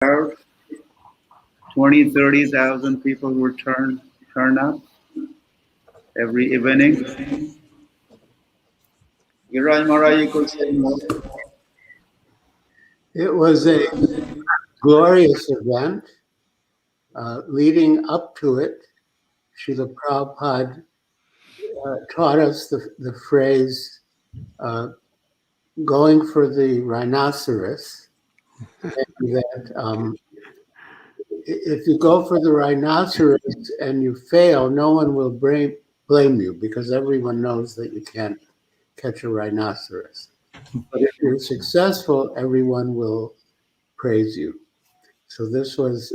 crowd. 20, 30,000 people would turn up every evening. Giriraj Maharaj, you could say more. It was a glorious event. Leading up to it, Srila Prabhupada taught us the phrase, going for the rhinoceros, and that if you go for the rhinoceros and you fail, no one will blame you because everyone knows that you can't catch a rhinoceros. But if you're successful, everyone will praise you. So this was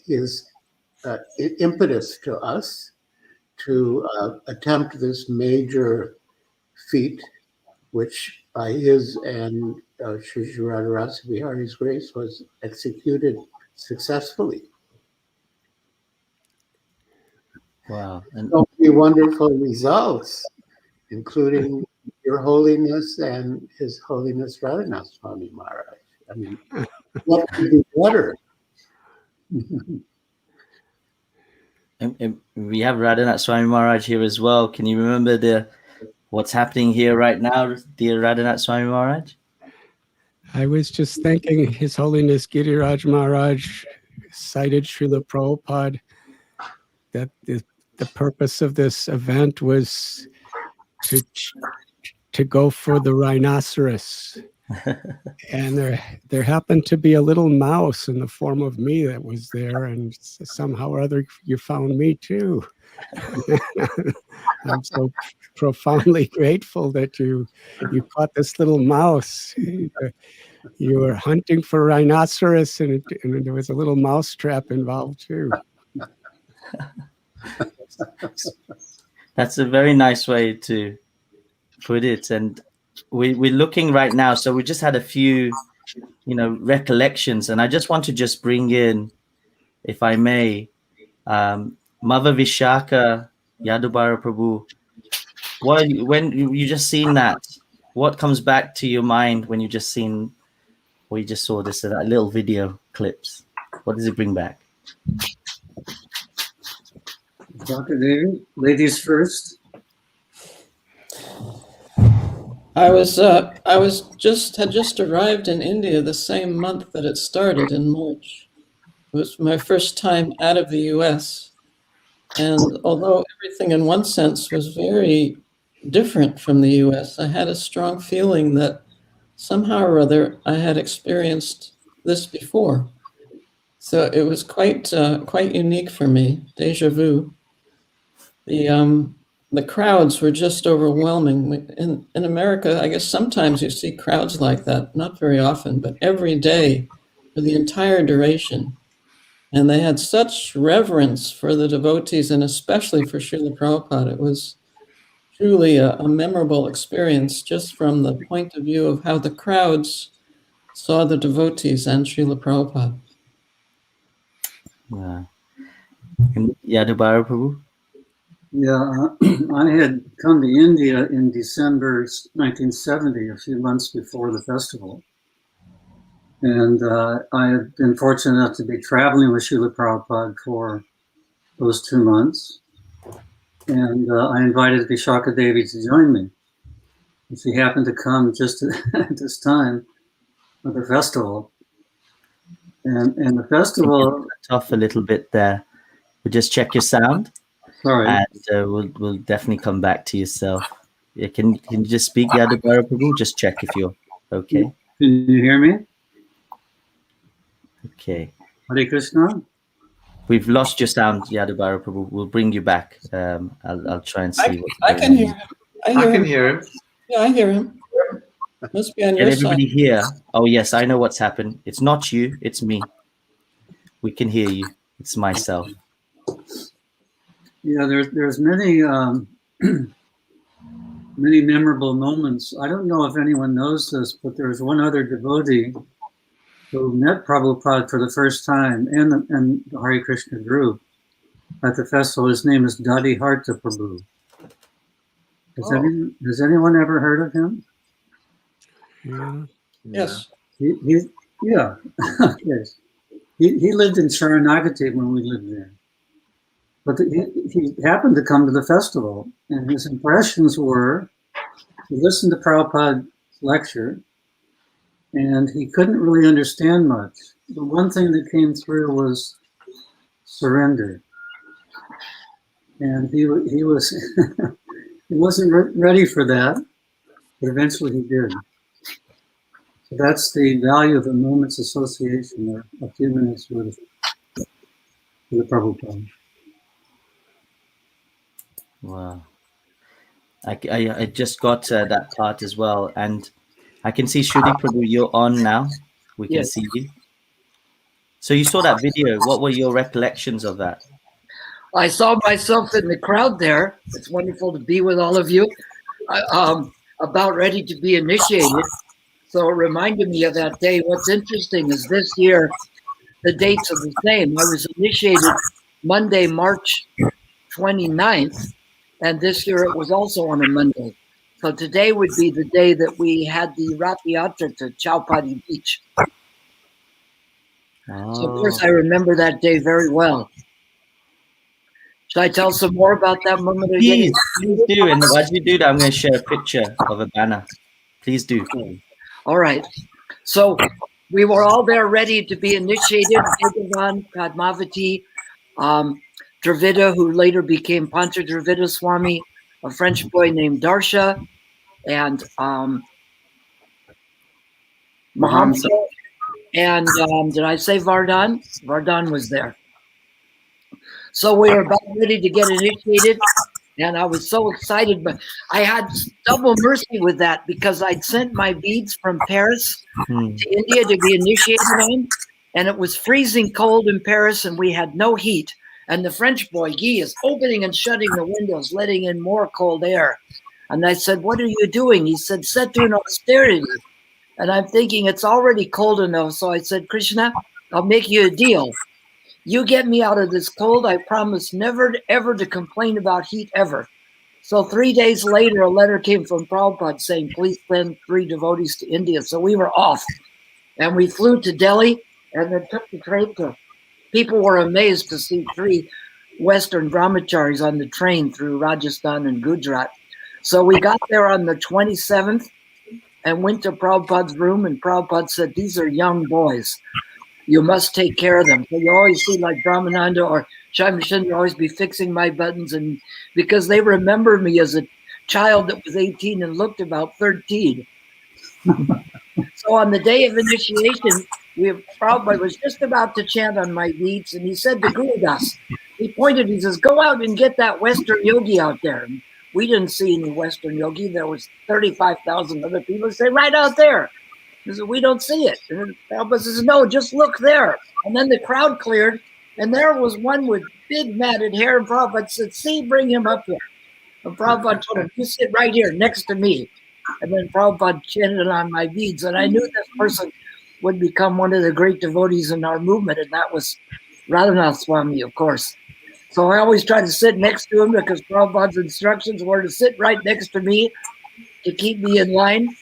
his impetus to us to attempt this major feat, which by his and Sri Radharasa Bihari's grace was executed successfully. Wow. And so many wonderful results, including Your Holiness and His Holiness Radhanath Swami Maharaj. I mean, what could be better? And we have Radhanath Swami Maharaj here as well. Can you remember what's happening here right now, dear Radhanath Swami Maharaj? I was just thinking His Holiness Giriraj Maharaj cited Srila Prabhupada that the purpose of this event was to go for the rhinoceros. And there happened to be a little mouse in the form of me that was there, and somehow or other you found me too. I'm so profoundly grateful that you caught this little mouse. You were hunting for rhinoceros, and there was a little mouse trap involved too. That's a very nice way to put it. And we're looking right now, so we just had a few recollections, and I just want to just bring in, if I may, Mother Vishaka Yadubara Prabhu. When you just seen that, what comes back to your mind when you just seen, or you just saw this little video clips? What does it bring back? Dr. David, ladies first. I had just arrived in India the same month that it started in March. It was my first time out of the US. And although everything in one sense was very different from the US, I had a strong feeling that somehow or other I had experienced this before. So it was quite unique for me, déjà vu. The crowds were just overwhelming. In America, I guess sometimes you see crowds like that, not very often, but every day for the entire duration. And they had such reverence for the devotees, and especially for Srila Prabhupada. It was truly a memorable experience just from the point of view of how the crowds saw the devotees and Srila Prabhupada. Wow. Yadubara Prabhu? Yeah, I had come to India in December 1970, a few months before the festival. And I had been fortunate enough to be traveling with Srila Prabhupada for those 2 months. And I invited Vishaka Devi to join me. And she happened to come just at this time of the festival. And the festival... Off a little bit there. We'll just check your sound. Sorry. And we'll definitely come back to yourself. Yeah, can you just speak, Yadubara Prabhu? Just check if you're okay. Can you hear me? Okay. Hare Krishna. We've lost your sound, Yadubara Prabhu. We'll bring you back. I'll try and see. I can hear him. I can hear him. Yeah, I hear him. Must be on your side. Everybody here. Oh yes, I know what's happened. It's not you. It's me. We can hear you. It's myself. Yeah, there's many many memorable moments. I don't know if anyone knows this, but there's one other devotee who met Prabhupada for the first time and the Hare Krishna group at the festival. His name is Dadi Hart Prabhu. Has anyone ever heard of him? Yeah. Yes. Yes. He lived in Sharanagati when we lived there. But he happened to come to the festival, and his impressions were, he listened to Prabhupada's lecture, and he couldn't really understand much. The one thing that came through was surrender. And he was he wasn't ready for that, but eventually he did. So that's the value of a moment's association, or a few minutes with the Prabhupada. Wow. I just got that part as well, and I can see Shruti Prabhu, you're on now. We can Yes. see you. So you saw that video. What were your recollections of that? I saw myself in the crowd there. It's wonderful to be with all of you. About ready to be initiated. So it reminded me of that day. What's interesting is this year, the dates are the same. I was initiated Monday, March 29th, and this year it was also on a Monday. So today would be the day that we had the Rath Yatra to Chowpatty Beach. So of course I remember that day very well. Should I tell some more about that moment? Please do. And as you do that, I'm going to share a picture of a banner. Please do. All right. So we were all there ready to be initiated. Bhagavan, Padmavati, Dravida, who later became Pancha Dravida Swami, a French boy named Darsha, and Mahamsa. And did I say Vardhan? Vardhan was there. So we were about ready to get initiated, and I was so excited, but I had double mercy with that because I'd sent my beads from Paris to India to be initiated on, and it was freezing cold in Paris, and we had no heat. And the French boy, Guy, is opening and shutting the windows, letting in more cold air. And I said, "What are you doing?" He said, "Set to an austerity." And I'm thinking it's already cold enough. So I said, "Krishna, I'll make you a deal. You get me out of this cold. I promise never ever to complain about heat ever." So 3 days later, a letter came from Prabhupada saying, "Please send 3 devotees to India." So we were off, and we flew to Delhi and then took the train to. People were amazed to see 3 Western brahmacharis on the train through Rajasthan and Gujarat. So we got there on the 27th and went to Prabhupada's room, and Prabhupada said, "These are young boys. You must take care of them." So you always see like Brahmananda or Shaimasundar always be fixing my buttons, and because they remember me as a child that was 18 and looked about 13. So on the day of initiation, Prabhupada was just about to chant on my beads, and he said to Gurudas, he pointed, he says, "Go out and get that Western yogi out there." And we didn't see any Western yogi. There was 35,000 other people. Say, "Right out there." He said, "We don't see it." And Prabhupada says, "No, just look there." And then the crowd cleared, and there was one with big matted hair. And Prabhupada said, "See, bring him up here." And Prabhupada told him, "You sit right here next to me." And then Prabhupada chanted on my beads, and I knew this person would become one of the great devotees in our movement, and that was Radhanath Swami, of course. So I always try to sit next to him because Prabhupada's instructions were to sit right next to me to keep me in line.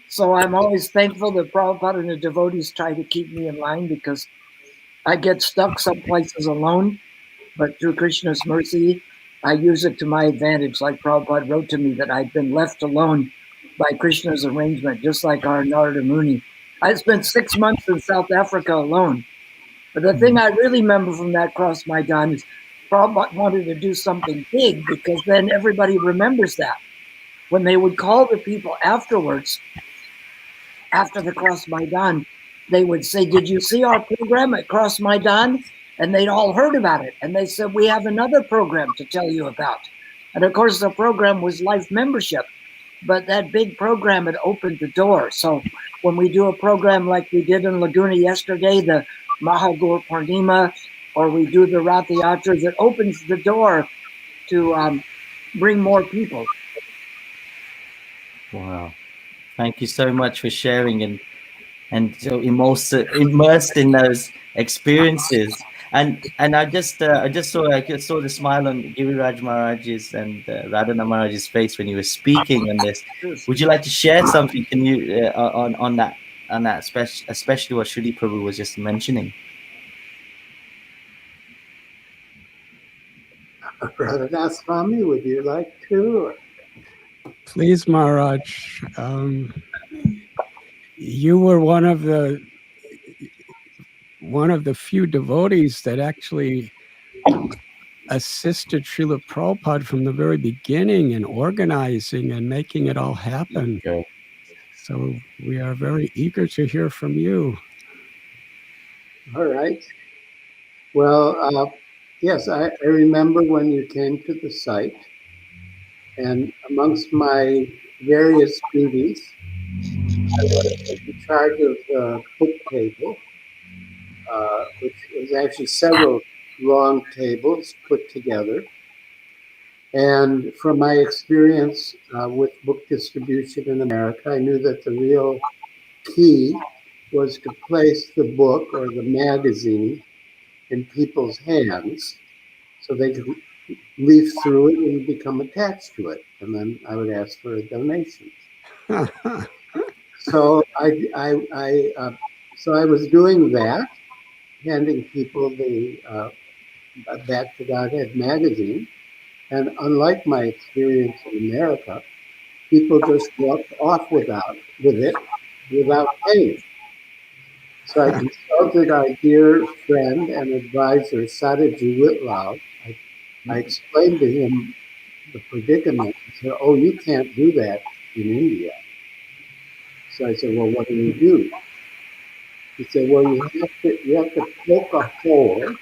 So I'm always thankful that Prabhupada and the devotees try to keep me in line because I get stuck some places alone, but through Krishna's mercy, I use it to my advantage. Like Prabhupada wrote to me that I'd been left alone by Krishna's arrangement, just like our Narada Muni. I spent 6 months in South Africa alone. But the thing I really remember from that Cross Medan is Prabhupada wanted to do something big because then everybody remembers that. When they would call the people afterwards, after the Cross Medan, they would say, "Did you see our program at Cross Medan?" And they'd all heard about it. And they said, "We have another program to tell you about." And of course, the program was life membership. But that big program had opened the door. So when we do a program like we did in Laguna yesterday, the Mahagur Purnima, or we do the Rath Yatras, it opens the door to bring more people. Wow. Thank you so much for sharing and so immersed in those experiences. And I just saw the smile on Giriraj Maharaj's and Radhana Maharaj's face when you were speaking on this. Would you like to share something? Can you on that especially what Shruti Prabhu was just mentioning? Radhanath Swami, would you like to? Please, Maharaj. You were one of the few devotees that actually assisted Srila Prabhupada from the very beginning in organizing and making it all happen. Okay. So we are very eager to hear from you. All right. Well, yes, I remember when you came to the site, and amongst my various duties, I was in charge of the book table, which was actually several long tables put together. And from my experience with book distribution in America, I knew that the real key was to place the book or the magazine in people's hands so they could leaf through it and become attached to it. And then I would ask for a donation. So I was doing that, handing people the Back to Godhead magazine. And unlike my experience in America, people just walked off with it without paying. So I consulted our dear friend and advisor, Sadaji Whitlow. I explained to him the predicament. He said, "Oh, you can't do that in India." So I said, "Well, what do you do?" He said, "Well, you have to poke a hole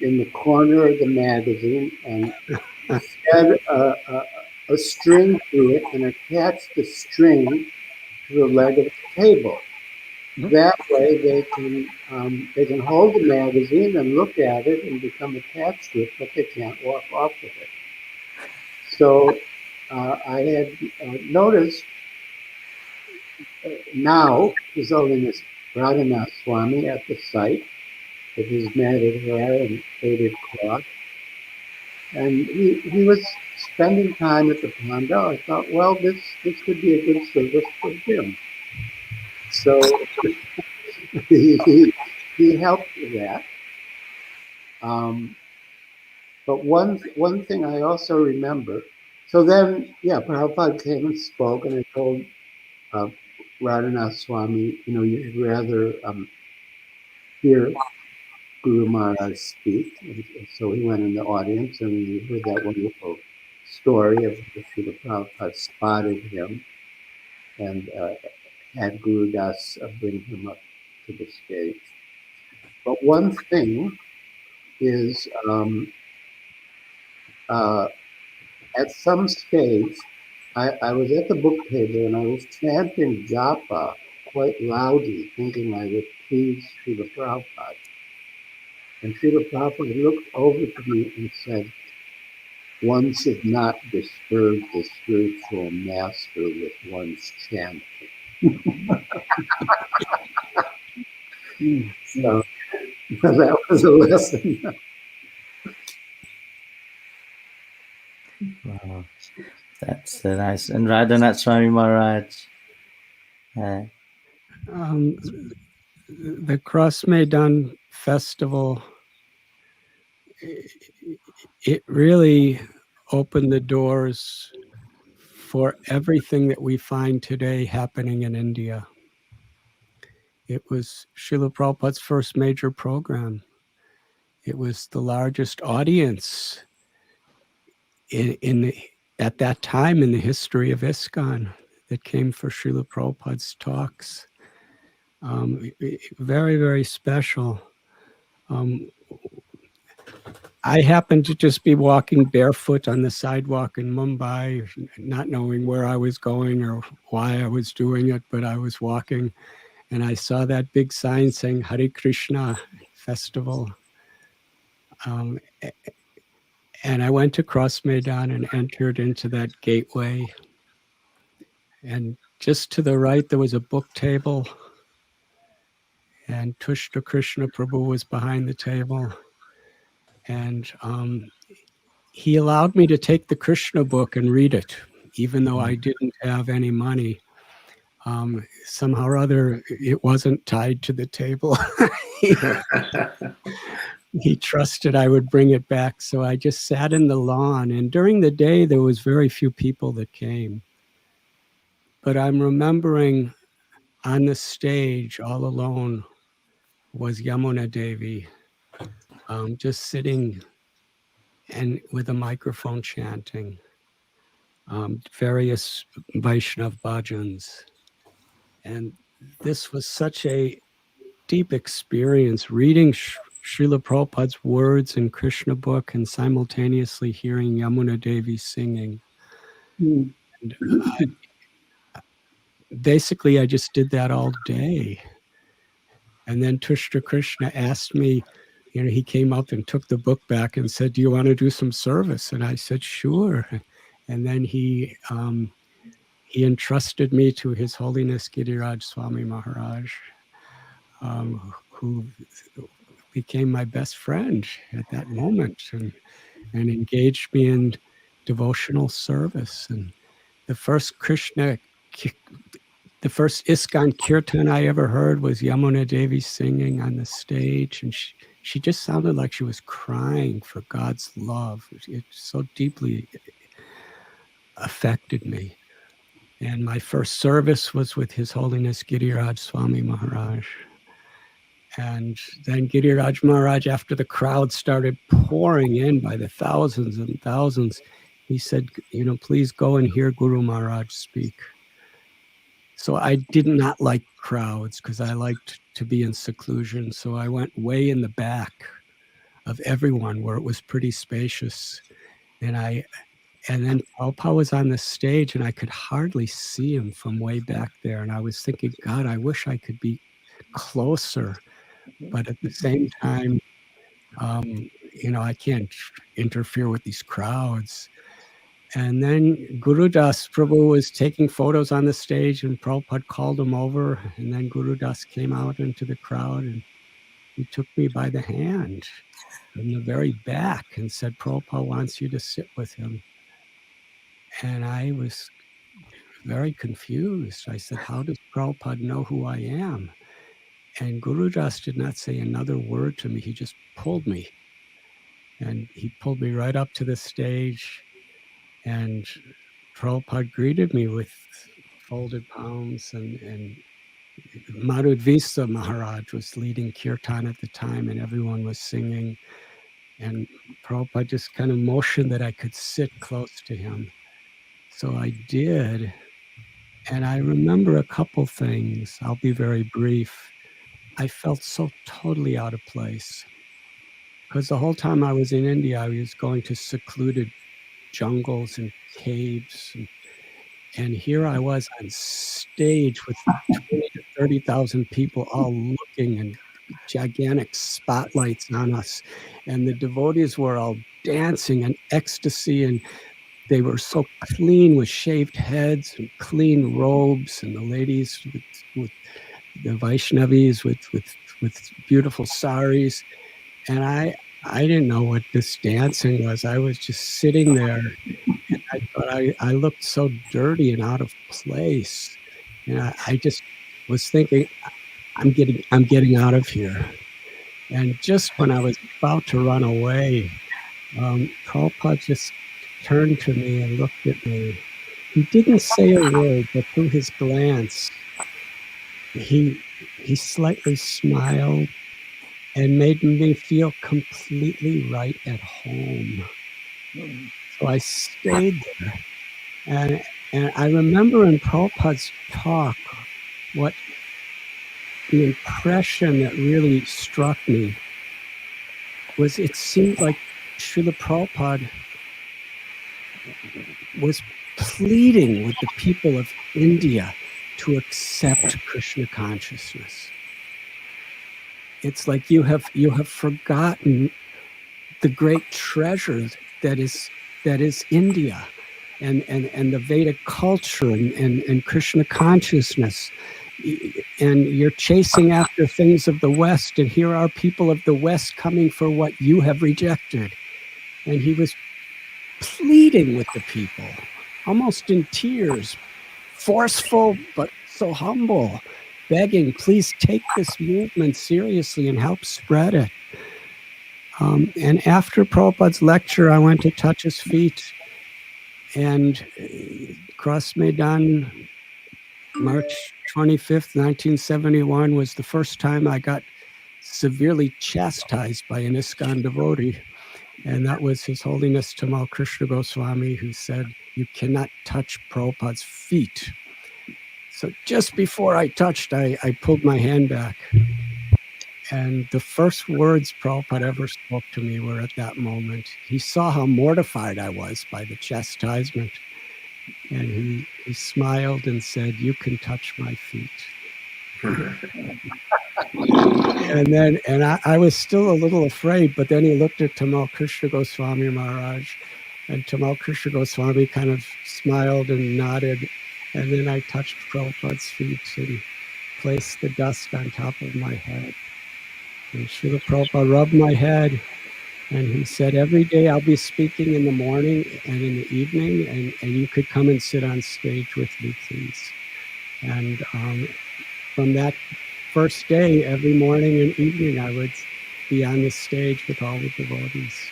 in the corner of the magazine and thread a string through it and attach the string to the leg of the table. That way they can hold the magazine and look at it and become attached to it, but they can't walk off with it." So I had noticed now His Holiness Radhanath Swami at the site with his matted hair and faded cloth. And he was spending time at the Panda. I thought, well, this could be a good service for him. So he helped with that. But one thing I also remember, so then, Prabhupada came and spoke, and I told Radhanath Swami, you'd rather hear Guru Maharaj speak. And so he went in the audience, and we heard that wonderful story of the Srila Prabhupada spotted him and had Guru Das bring him up to the stage. But one thing is, at some stage, I was at the book table and I was chanting japa quite loudly, thinking I would please Srila Prabhupada. And Srila Prabhupada looked over to me and said, "One should not disturb the spiritual master with one's chanting." So that was a lesson. Wow. That's nice. And Radhanath Swami Maharaj. The Cross Medan Festival, it really opened the doors for everything that we find today happening in India. It was Srila Prabhupada's first major program. It was the largest audience at that time in the history of ISKCON that came for Srila Prabhupada's talks. Very, very special. I happened to just be walking barefoot on the sidewalk in Mumbai, not knowing where I was going or why I was doing it, but I was walking and I saw that big sign saying Hare Krishna Festival. And I went to Cross Medan and entered into that gateway. And just to the right, there was a book table. And Tushta Krishna Prabhu was behind the table. And he allowed me to take the Krishna book and read it, even though I didn't have any money. Somehow or other, it wasn't tied to the table. he trusted I would bring it back. So I just sat in the lawn, and during the day there was very few people that came. But I'm remembering on the stage all alone was Yamuna Devi, just sitting and with a microphone chanting various Vaishnav bhajans. And this was such a deep experience, reading Srila Prabhupada's words in Krishna book and simultaneously hearing Yamuna Devi singing. Mm. And basically, I just did that all day. And then Tushta Krishna asked me, he came up and took the book back and said, "Do you want to do some service?" And I said, "Sure." And then he entrusted me to His Holiness Giriraj Swami Maharaj, who became my best friend at that moment and engaged me in devotional service. And the first ISKCON kirtan I ever heard was Yamuna Devi singing on the stage, and she just sounded like she was crying for God's love. It so deeply affected me. And my first service was with His Holiness Giriraj Swami Maharaj. And then Giriraj Maharaj, after the crowd started pouring in by the thousands and thousands, he said, "Please go and hear Guru Maharaj speak." So I did not like crowds because I liked to be in seclusion. So I went way in the back of everyone where it was pretty spacious. And then Prabhupada was on the stage and I could hardly see him from way back there. And I was thinking, God, I wish I could be closer. But at the same time, I can't interfere with these crowds. And then Guru Das Prabhu was taking photos on the stage and Prabhupada called him over. And then Guru Das came out into the crowd and he took me by the hand in the very back and said, "Prabhupada wants you to sit with him." And I was very confused. I said, "How does Prabhupada know who I am?" And Guru Das did not say another word to me. He just pulled me. And he pulled me right up to the stage. And Prabhupada greeted me with folded palms. And Madhudvisa Maharaj was leading kirtan at the time, and everyone was singing. And Prabhupada just kind of motioned that I could sit close to him. So I did. And I remember a couple things. I'll be very brief. I felt so totally out of place. Because the whole time I was in India, I was going to secluded jungles and caves. And here I was on stage with 20 to 30,000 people all looking and gigantic spotlights on us. And the devotees were all dancing in ecstasy, and they were so clean with shaved heads and clean robes, and the ladies with the Vaishnavis with beautiful saris. And I didn't know what this dancing was. I was just sitting there, and I thought I looked so dirty and out of place. And I just was thinking, I'm getting out of here. And just when I was about to run away, Prabhupada just turned to me and looked at me. He didn't say a word, but through his glance, he slightly smiled and made me feel completely right at home. So I stayed there. And I remember in Prabhupada's talk, what the impression that really struck me was it seemed like Srila Prabhupada was pleading with the people of India to accept Krishna consciousness. It's like you have forgotten the great treasure that is India and the Vedic culture and Krishna consciousness. And you're chasing after things of the West, and here are people of the West coming for what you have rejected. And he was pleading with the people, almost in tears, forceful but so humble, begging, please take this movement seriously and help spread it. And after Prabhupada's lecture, I went to touch his feet, and Cross Medan, March 25th, 1971, was the first time I got severely chastised by an ISKCON devotee. And that was His Holiness Tamal Krishna Goswami, who said, "You cannot touch Prabhupada's feet." So just before I touched, I pulled my hand back. And the first words Prabhupada ever spoke to me were at that moment. He saw how mortified I was by the chastisement. And he smiled and said, "You can touch my feet." And I was still a little afraid, but then he looked at Tamal Krishna Goswami Maharaj, and Tamal Krishna Goswami kind of smiled and nodded. And then I touched Prabhupada's feet and placed the dust on top of my head. And Srila Prabhupada rubbed my head, and he said, "Every day I'll be speaking in the morning and in the evening, and you could come and sit on stage with me, please." And from that first day, every morning and evening, I would be on the stage with all the devotees.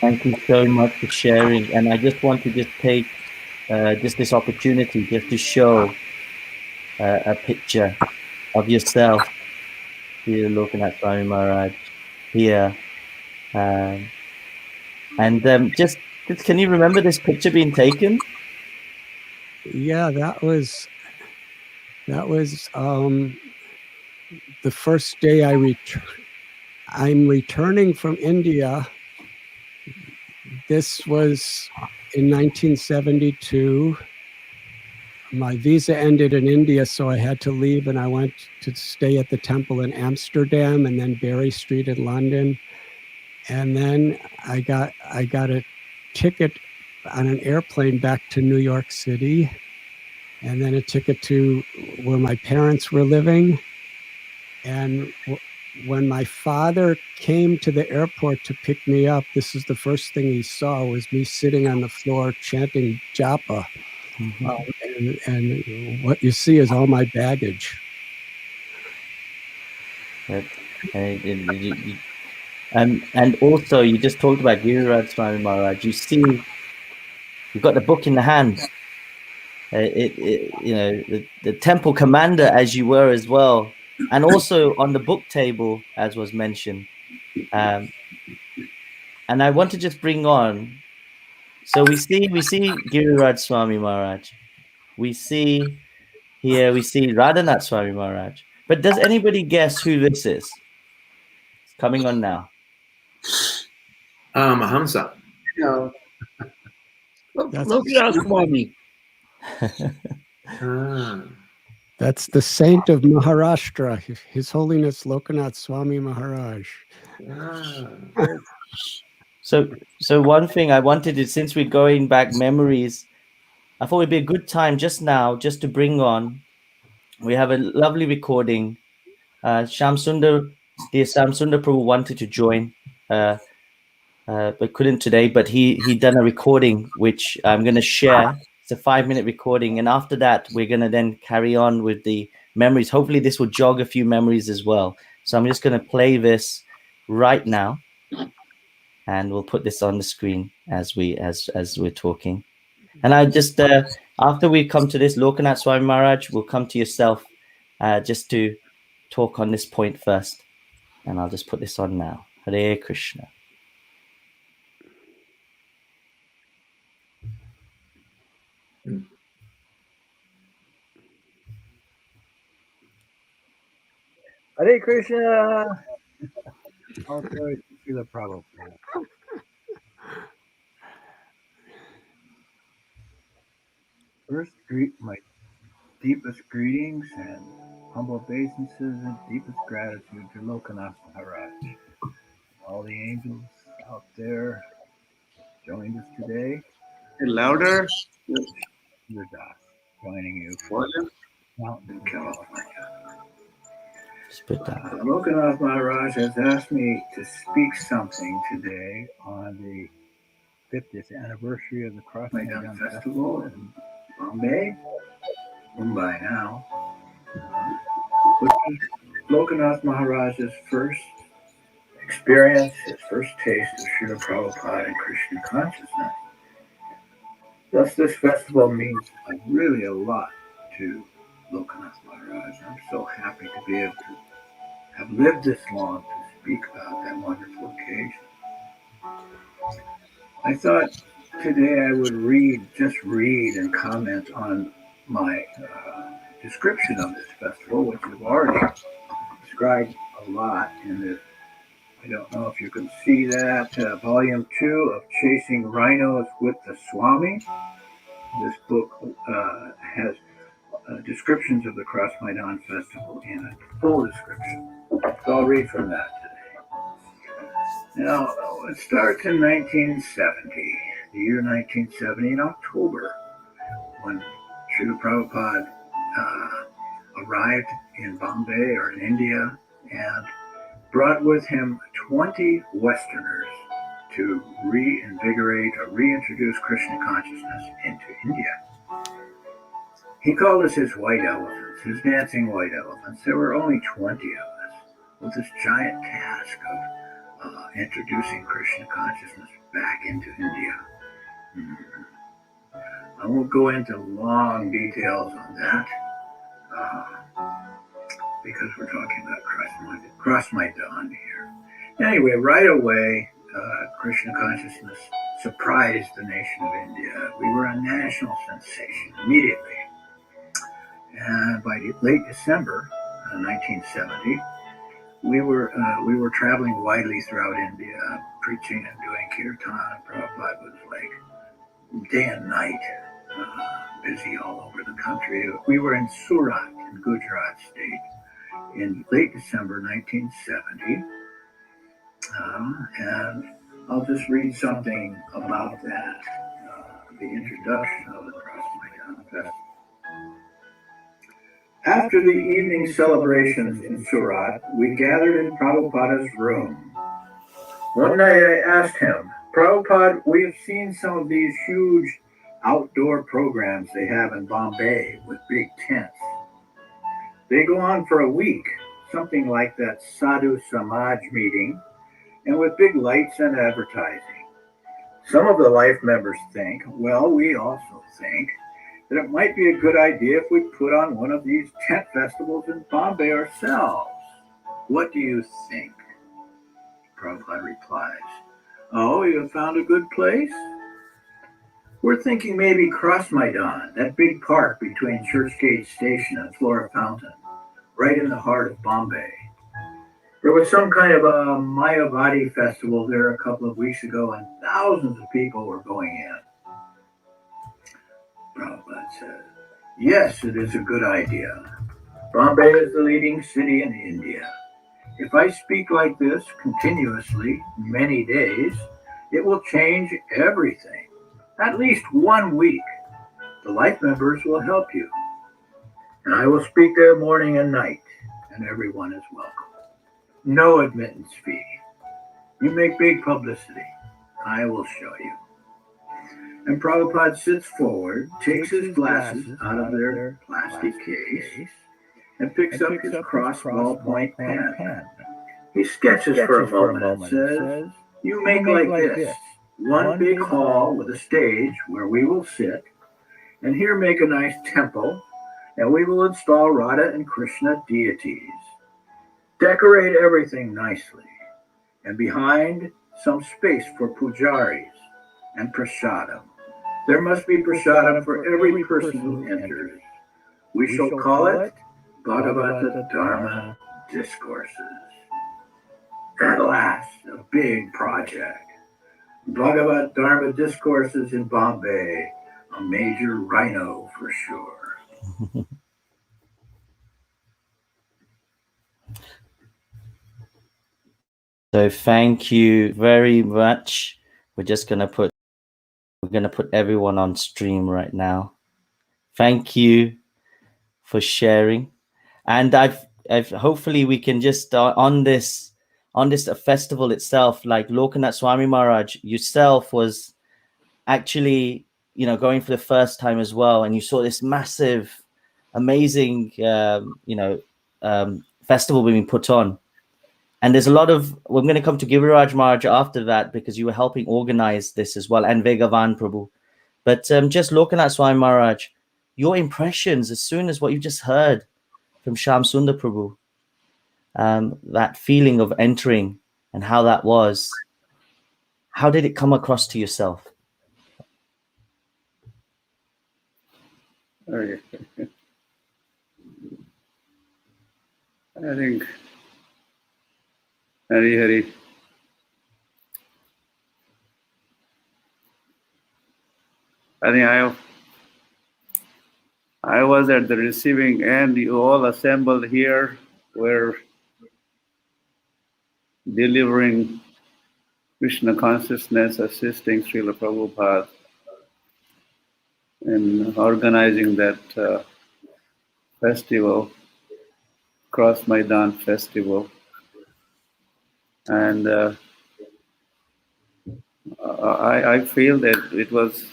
Thank you so much for sharing. And I just want to just take just this opportunity just to show a picture of yourself here looking at Swami Maharaj here. Just can you remember this picture being taken? Yeah, that was the first day I'm returning from India. This was in 1972. My visa ended in India, so I had to leave, and I went to stay at the temple in Amsterdam and then Berry Street in London. And then I got a ticket on an airplane back to New York City, and then a ticket to where my parents were living. And when my father came to the airport to pick me up, this is the first thing he saw was me sitting on the floor chanting japa. Mm-hmm. And what you see is all my baggage. And also you just talked about Giriraj Swami Maharaj. You see, you've got the book in the hand. You know, the temple commander as you were as well, and also on the book table as was mentioned. And I want to just bring on. So we see Giriraj Swami Maharaj. We see Radhanath Swami Maharaj. But does anybody guess who this is? It's coming on now. Mahamsa. No. Lokanath Swami. That's the saint of Maharashtra, His Holiness Lokanath Swami Maharaj. So one thing I wanted to, since we're going back memories, I thought it'd be a good time just now, just to bring on. We have a lovely recording. Dear Sham Sundar Prabhu wanted to join, but couldn't today. But he done a recording which I'm going to share. It's a 5-minute recording, and after that, we're going to then carry on with the memories. Hopefully, this will jog a few memories as well. So I'm just going to play this right now, and we'll put this on the screen as we're talking. And I just after we come to this, Lokanath Swami Maharaj, we'll come to yourself just to talk on this point first. And I'll just put this on now. Hare Krishna. Hare Krishna. All glory to Srila Prabhupada. First, my deepest greetings and humble obeisances and deepest gratitude to Lokanath Maharaj. All the angels out there joined us today. Louder. Your Das joining you What? Mountain California. Lokanath Maharaj has asked me to speak something today on the 50th anniversary of the Cross Medan Festival in Bombay, Mumbai now. which was Lokanath Maharaj's first experience, his first taste of Srila Prabhupada and Krishna consciousness. Thus, this festival means really a lot to Lokanath Maharaj. I'm so happy to be able to have lived this long to speak about that wonderful occasion. I thought today I would just read and comment on my description of this festival, which I've already described a lot in the, I don't know if you can see that, volume 2 of Chasing Rhinos with the Swami. This book has descriptions of the Cross Medan Festival in a full description. So I'll read from that today. Now, it starts in 1970, the year 1970 in October, when Srila Prabhupada arrived in Bombay or in India and brought with him 20 Westerners to reinvigorate or reintroduce Krishna consciousness into India. He called us his white elephants, his dancing white elephants. There were only 20 of us with this giant task of introducing Krishna consciousness back into India. I won't go into long details on that because we're talking about Cross Medan here. Anyway, right away, Krishna consciousness surprised the nation of India. We were a national sensation immediately. And by late December 1970, we were traveling widely throughout India, preaching and doing kirtan. Prabhupada was like day and night, busy all over the country. We were in Surat, in Gujarat state, in late December 1970. And I'll just read something about that, the introduction of the Cross Medan Festival. After the evening celebrations in Surat, we gathered in Prabhupada's room. One night I asked him, Prabhupada, we have seen some of these huge outdoor programs they have in Bombay with big tents. They go on for a week, something like that Sadhu Samaj meeting, and with big lights and advertising. Some of the life members think, well, we also think, that it might be a good idea if we put on one of these tent festivals in Bombay ourselves. What do you think? Prabhupada replies, oh, you have found a good place? We're thinking maybe Cross Medan, that big park between Churchgate Station and Flora Fountain, right in the heart of Bombay. There was some kind of a Mayapur festival there a couple of weeks ago, and thousands of people were going in. Prabhupada said, yes, it is a good idea. Bombay is the leading city in India. If I speak like this continuously, many days, it will change everything. At least 1 week. The life members will help you. And I will speak there morning and night, and everyone is welcome. No admittance fee. You make big publicity. I will show you. And Prabhupada sits forward, takes his glasses out of their plastic case, and picks up his cross ballpoint pen. He sketches for a moment and says, you make like this. One big hall with a stage where we will sit, and here make a nice temple, and we will install Radha and Krishna deities. Decorate everything nicely, and behind some space for pujaris and prasadam. There must be prasadam for every person who enters. We shall call it Bhagavata Dharma Discourses. At last, a big project. Bhagavat Dharma Discourses in Bombay, a major rhino for sure. So thank you very much. We're gonna put everyone on stream right now. Thank you for sharing. And I've hopefully we can just on this festival itself, like Lokanath Swami Maharaj yourself was actually, going for the first time as well, and you saw this massive, amazing, festival being put on. And there's a lot of, we're going to come to Giriraj Maharaj after that because you were helping organize this as well, and Vegavan Prabhu. But just looking at Swami Maharaj, your impressions as soon as what you just heard from Sham Sundar Prabhu, that feeling of entering and how that was, how did it come across to yourself? Okay. I think Hari. I think I was at the receiving end. You all assembled here. We're delivering Krishna consciousness, assisting Srila Prabhupada in organizing that festival, Cross Medan Festival. And I feel that it was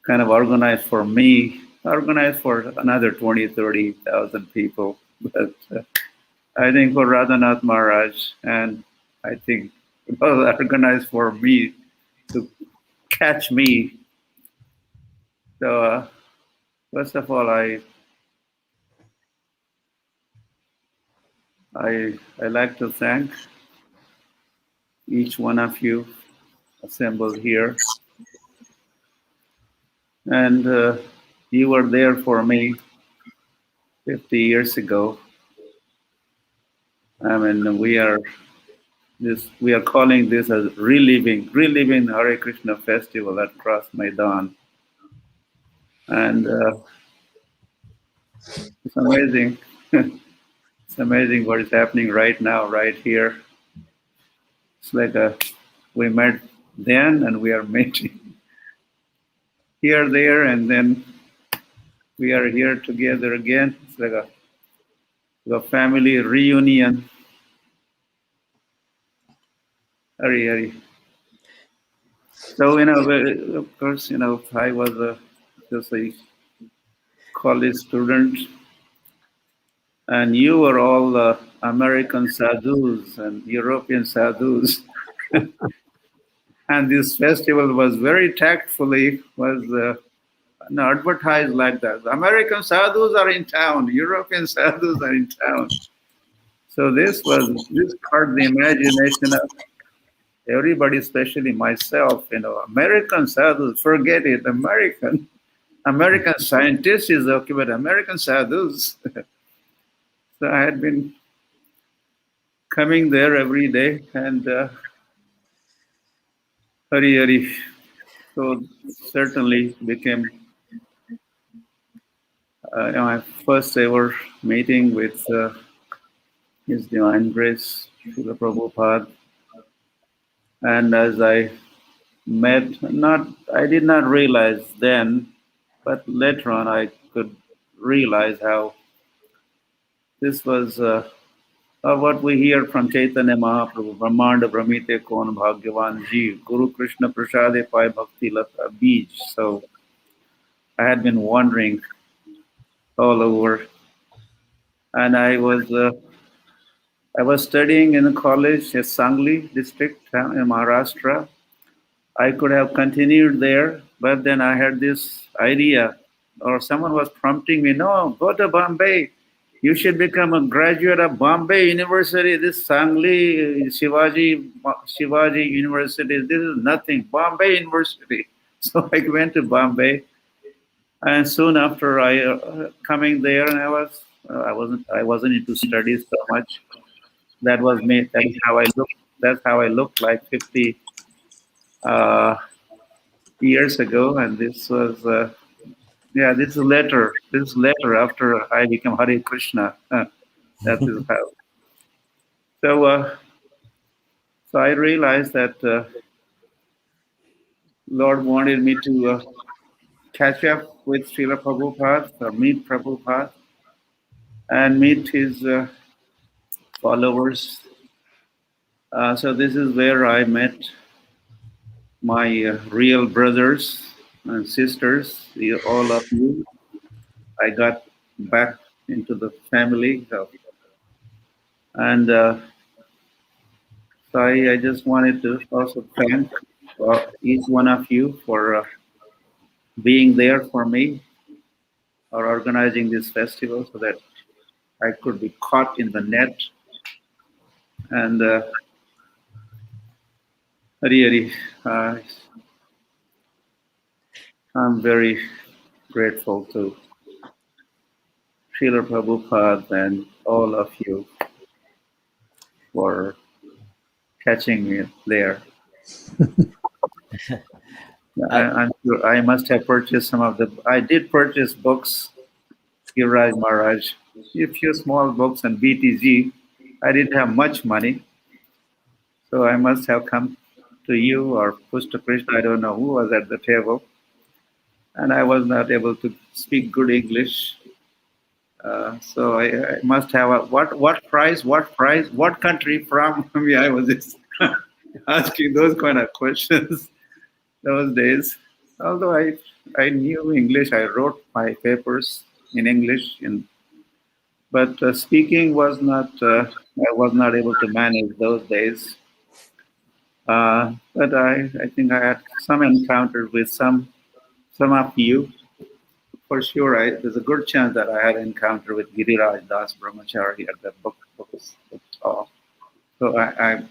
kind of organized for me, organized for another 20, 30,000 people. But I think for Radhanath Maharaj, and I think it was organized for me to catch me. So first of all, I like to thank each one of you assembled here. And you were there for me 50 years ago. I mean, we are calling this as reliving Hare Krishna festival at Cross Medan. And it's amazing. It's amazing what is happening right now, right here. It's like we met then and we are meeting here, there, and then we are here together again. It's like a family reunion. Hari. So, of course, I was just a college student, and you were all American sadhus and European sadhus. And this festival was very tactfully advertised like that. American sadhus are in town, European sadhus are in town. So this caught the imagination of everybody, especially myself. American sadhus, forget it. American scientists is okay, but American sadhus. So I had been coming there every day, and Hari. So certainly became my first ever meeting with His Divine Grace, Srila Prabhupada. And as I met, I did not realize then, but later on I could realize how this was what we hear from Chaitanya Mahaprabhu, Brahmanda Brahmite Kon Bhagyavan Jeev, Guru Krishna Prasade Pai Bhakti Lata Bij. So I had been wandering all over, and I was studying in a college in Sangli district in Maharashtra. I could have continued there, but then I had this idea, or someone was prompting me, no, go to Bombay. You should become a graduate of Bombay University, this Sangli, Shivaji University. This is nothing, Bombay University. So I went to Bombay, and soon after I coming there, and I wasn't into studies so much. That was me. That's how I looked. That's how I looked like 50 years ago. And this was this is later. This is later after I became Hare Krishna. That is how. So I realized that Lord wanted me to catch up with Srila Prabhupada, or meet Prabhupada, and meet his followers. So this is where I met my real brothers and sisters, all of you. I got back into the family of And so I just wanted to also thank each one of you for being there for me or organizing this festival so that I could be caught in the net. And really, I'm very grateful to Srila Prabhupada and all of you for catching me there. I'm sure I must have purchased some of the. I did purchase books, Giriraj Maharaj, a few small books and BTG. I didn't have much money, so I must have come to you or Pushta Krishna. I don't know who was at the table, and I was not able to speak good English. So I must have a what price, what country from me. I was just asking those kind of questions those days. Although I knew English, I wrote my papers in English, but speaking was not. I was not able to manage those days. But I think I had some encounter with some of you. For sure, there's a good chance that I had encounter with Giriraj Das Brahmachari at the book talk. So I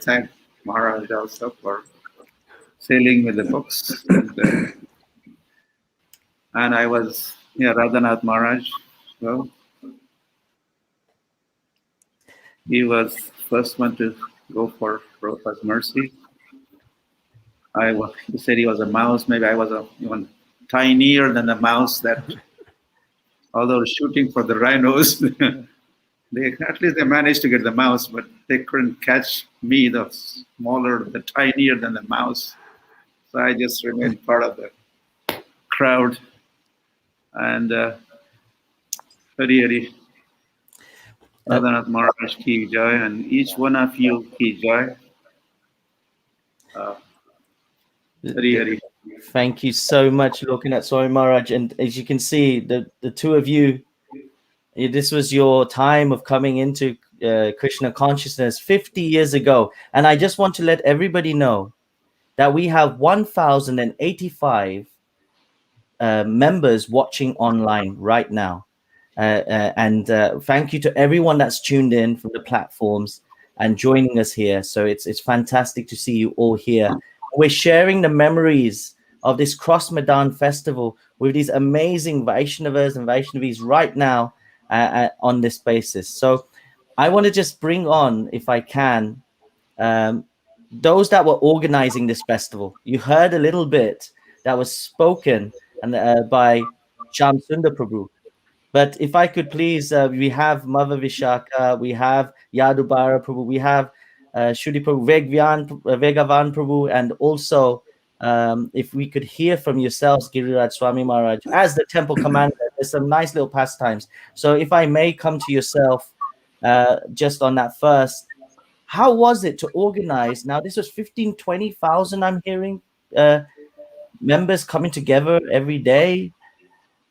thank Maharaj also for sailing with the books. And I was Radhanath Maharaj. So he was first one to go for Prabhupada's mercy. He said he was a mouse. Maybe I was even tinier than the mouse that, although shooting for the rhinos, at least they managed to get the mouse, but they couldn't catch me, the smaller, the tinier than the mouse. So I just remained part of the crowd. And Hari Radhanath Maharaj ki jai, and each one of you ki jai. Hari. Thank you so much, Lokanath Swami Maharaj. And as you can see, the two of you, this was your time of coming into Krishna consciousness 50 years ago. And I just want to let everybody know that we have 1,085 members watching online right now. And thank you to everyone that's tuned in from the platforms and joining us here. So it's fantastic to see you all here. We're sharing the memories of this Cross Medan Festival with these amazing Vaishnavas and Vaishnavis right now on this basis. So I want to just bring on, if I can, those that were organizing this festival. You heard a little bit that was spoken by Sham Sundar Prabhu. But if I could please, we have Mother Vishaka, we have Yadubara Prabhu, we have Shudi Prabhu, Vegavan Prabhu, and also if we could hear from yourselves, Giriraj Swami Maharaj, as the temple commander, there's some nice little pastimes. So if I may come to yourself just on that first, how was it to organize? Now, this was 15, 20,000, I'm hearing, members coming together every day.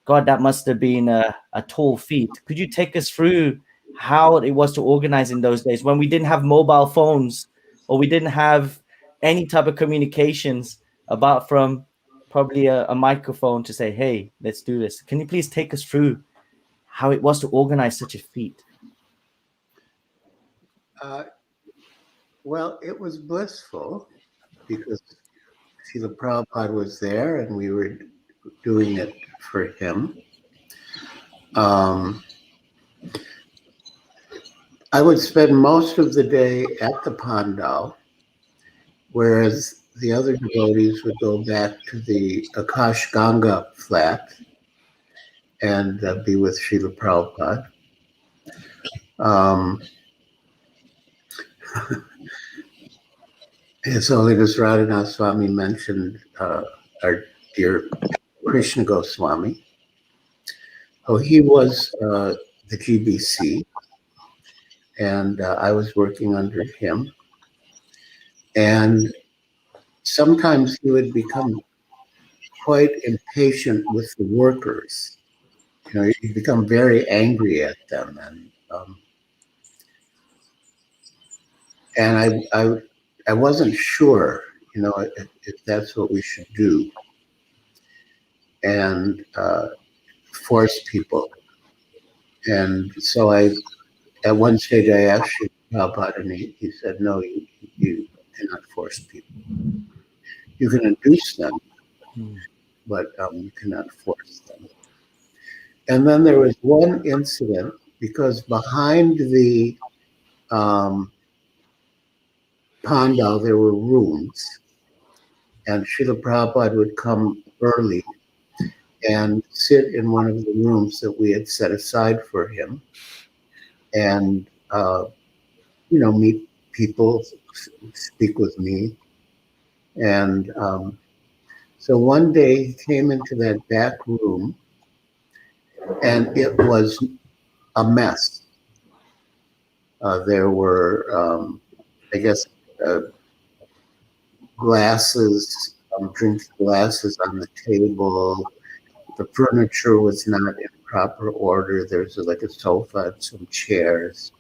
God, that must have been a tall feat. Could you take us through how it was to organize in those days when we didn't have mobile phones or we didn't have any type of communications apart from probably a microphone to say, hey, let's do this? Can you please take us through how it was to organize such a feat? Well, it was blissful because Srila Prabhupada was there and we were doing it for him. I would spend most of the day at the Pandal, whereas the other devotees would go back to the Akash Ganga flat and be with Srila Prabhupada. His Holiness Radhanath Swami mentioned our dear Krishna Goswami. Oh, he was the GBC, and I was working under him. And sometimes he would become quite impatient with the workers. You know, he'd become very angry at them. And and I wasn't sure, if that's what we should do, and force people. And so at one stage, I asked him about it, and he said, no, you cannot force people. You can induce them, but you cannot force them. And then there was one incident, because behind the pandal, there were rooms, and Srila Prabhupada would come early and sit in one of the rooms that we had set aside for him, and meet people, speak with me. And so one day he came into that back room, and it was a mess. There were, I guess, glasses, drink glasses on the table. The furniture was not in proper order. There's like a sofa and some chairs,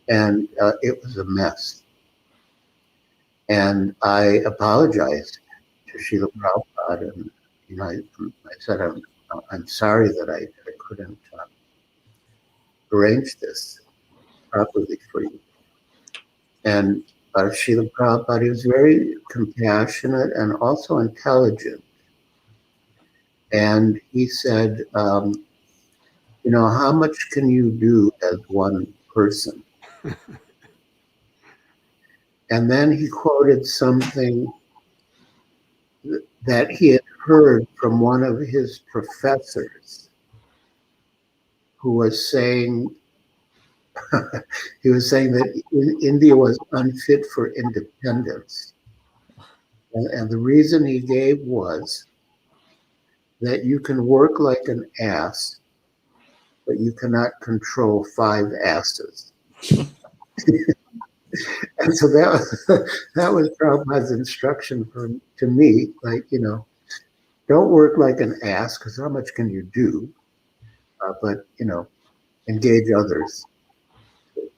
and it was a mess. And I apologized to Srila Prabhupada, and I said, I'm sorry that I couldn't arrange this properly for you. And Srila Prabhupada, he was very compassionate and also intelligent. And he said, how much can you do as one person? And then he quoted something that he had heard from one of his professors, who was saying, he was saying that India was unfit for independence. And the reason he gave was that you can work like an ass, but you cannot control 5 asses. And so that was Prabhupada's instruction to me, like, don't work like an ass, because how much can you do? But, engage others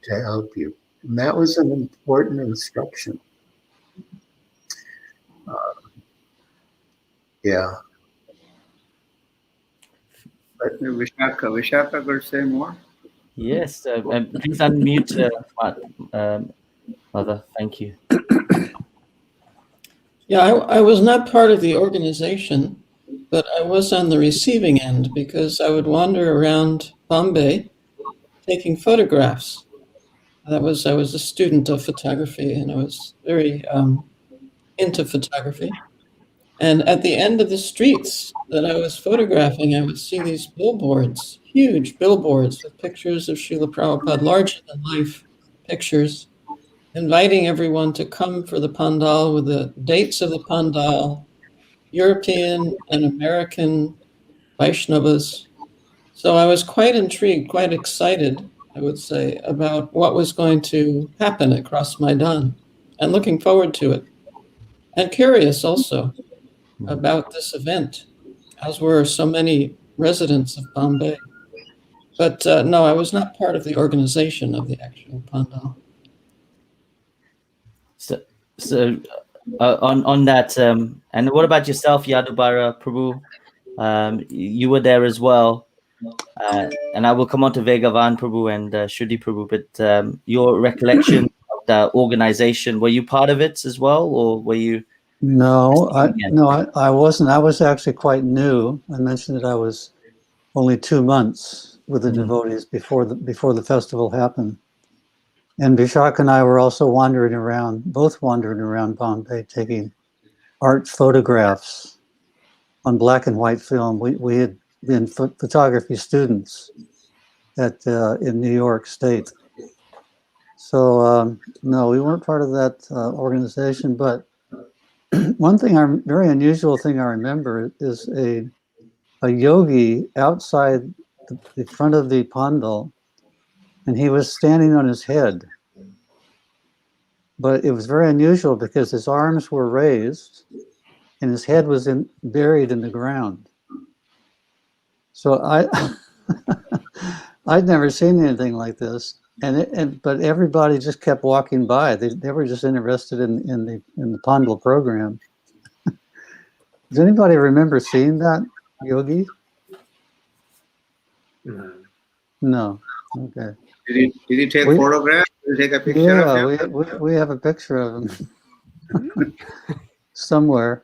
to help you. And that was an important instruction. Yeah. But Vishaka could say more. Yes, please unmute, Mother. Thank you. Yeah, I was not part of the organization, but I was on the receiving end because I would wander around Bombay taking photographs. I was a student of photography, and I was very into photography. And at the end of the streets that I was photographing, I would see these billboards, huge billboards with pictures of Srila Prabhupada, larger than life pictures, inviting everyone to come for the pandal with the dates of the pandal, European and American Vaishnavas. So I was quite intrigued, quite excited, I would say, about what was going to happen at Cross Medan, and looking forward to it. And curious also about this event, as were so many residents of Bombay. But no, I was not part of the organization of the actual pandal. So on that, and what about yourself, Yadubara Prabhu? You were there as well, and I will come on to Vegavan Prabhu and Shuddhi Prabhu. But your recollection of the organization, were you part of it as well, or were you? No, I wasn't. I was actually quite new. I mentioned that I was only 2 months with the devotees before the festival happened. And Vishak and I were also both wandering around Bombay, taking art photographs on black and white film. We had been photography students in New York State. So no, we weren't part of that organization. But one thing, very unusual thing I remember is a yogi outside the front of the pandal, and he was standing on his head. But it was very unusual because his arms were raised and his head was buried in the ground. So I'd never seen anything like this. But everybody just kept walking by. They were just interested in the Pandal program. Does anybody remember seeing that, Yogi? No. Okay. Did he take photographs? Did he take a picture of him? Yeah, we have a picture of him somewhere.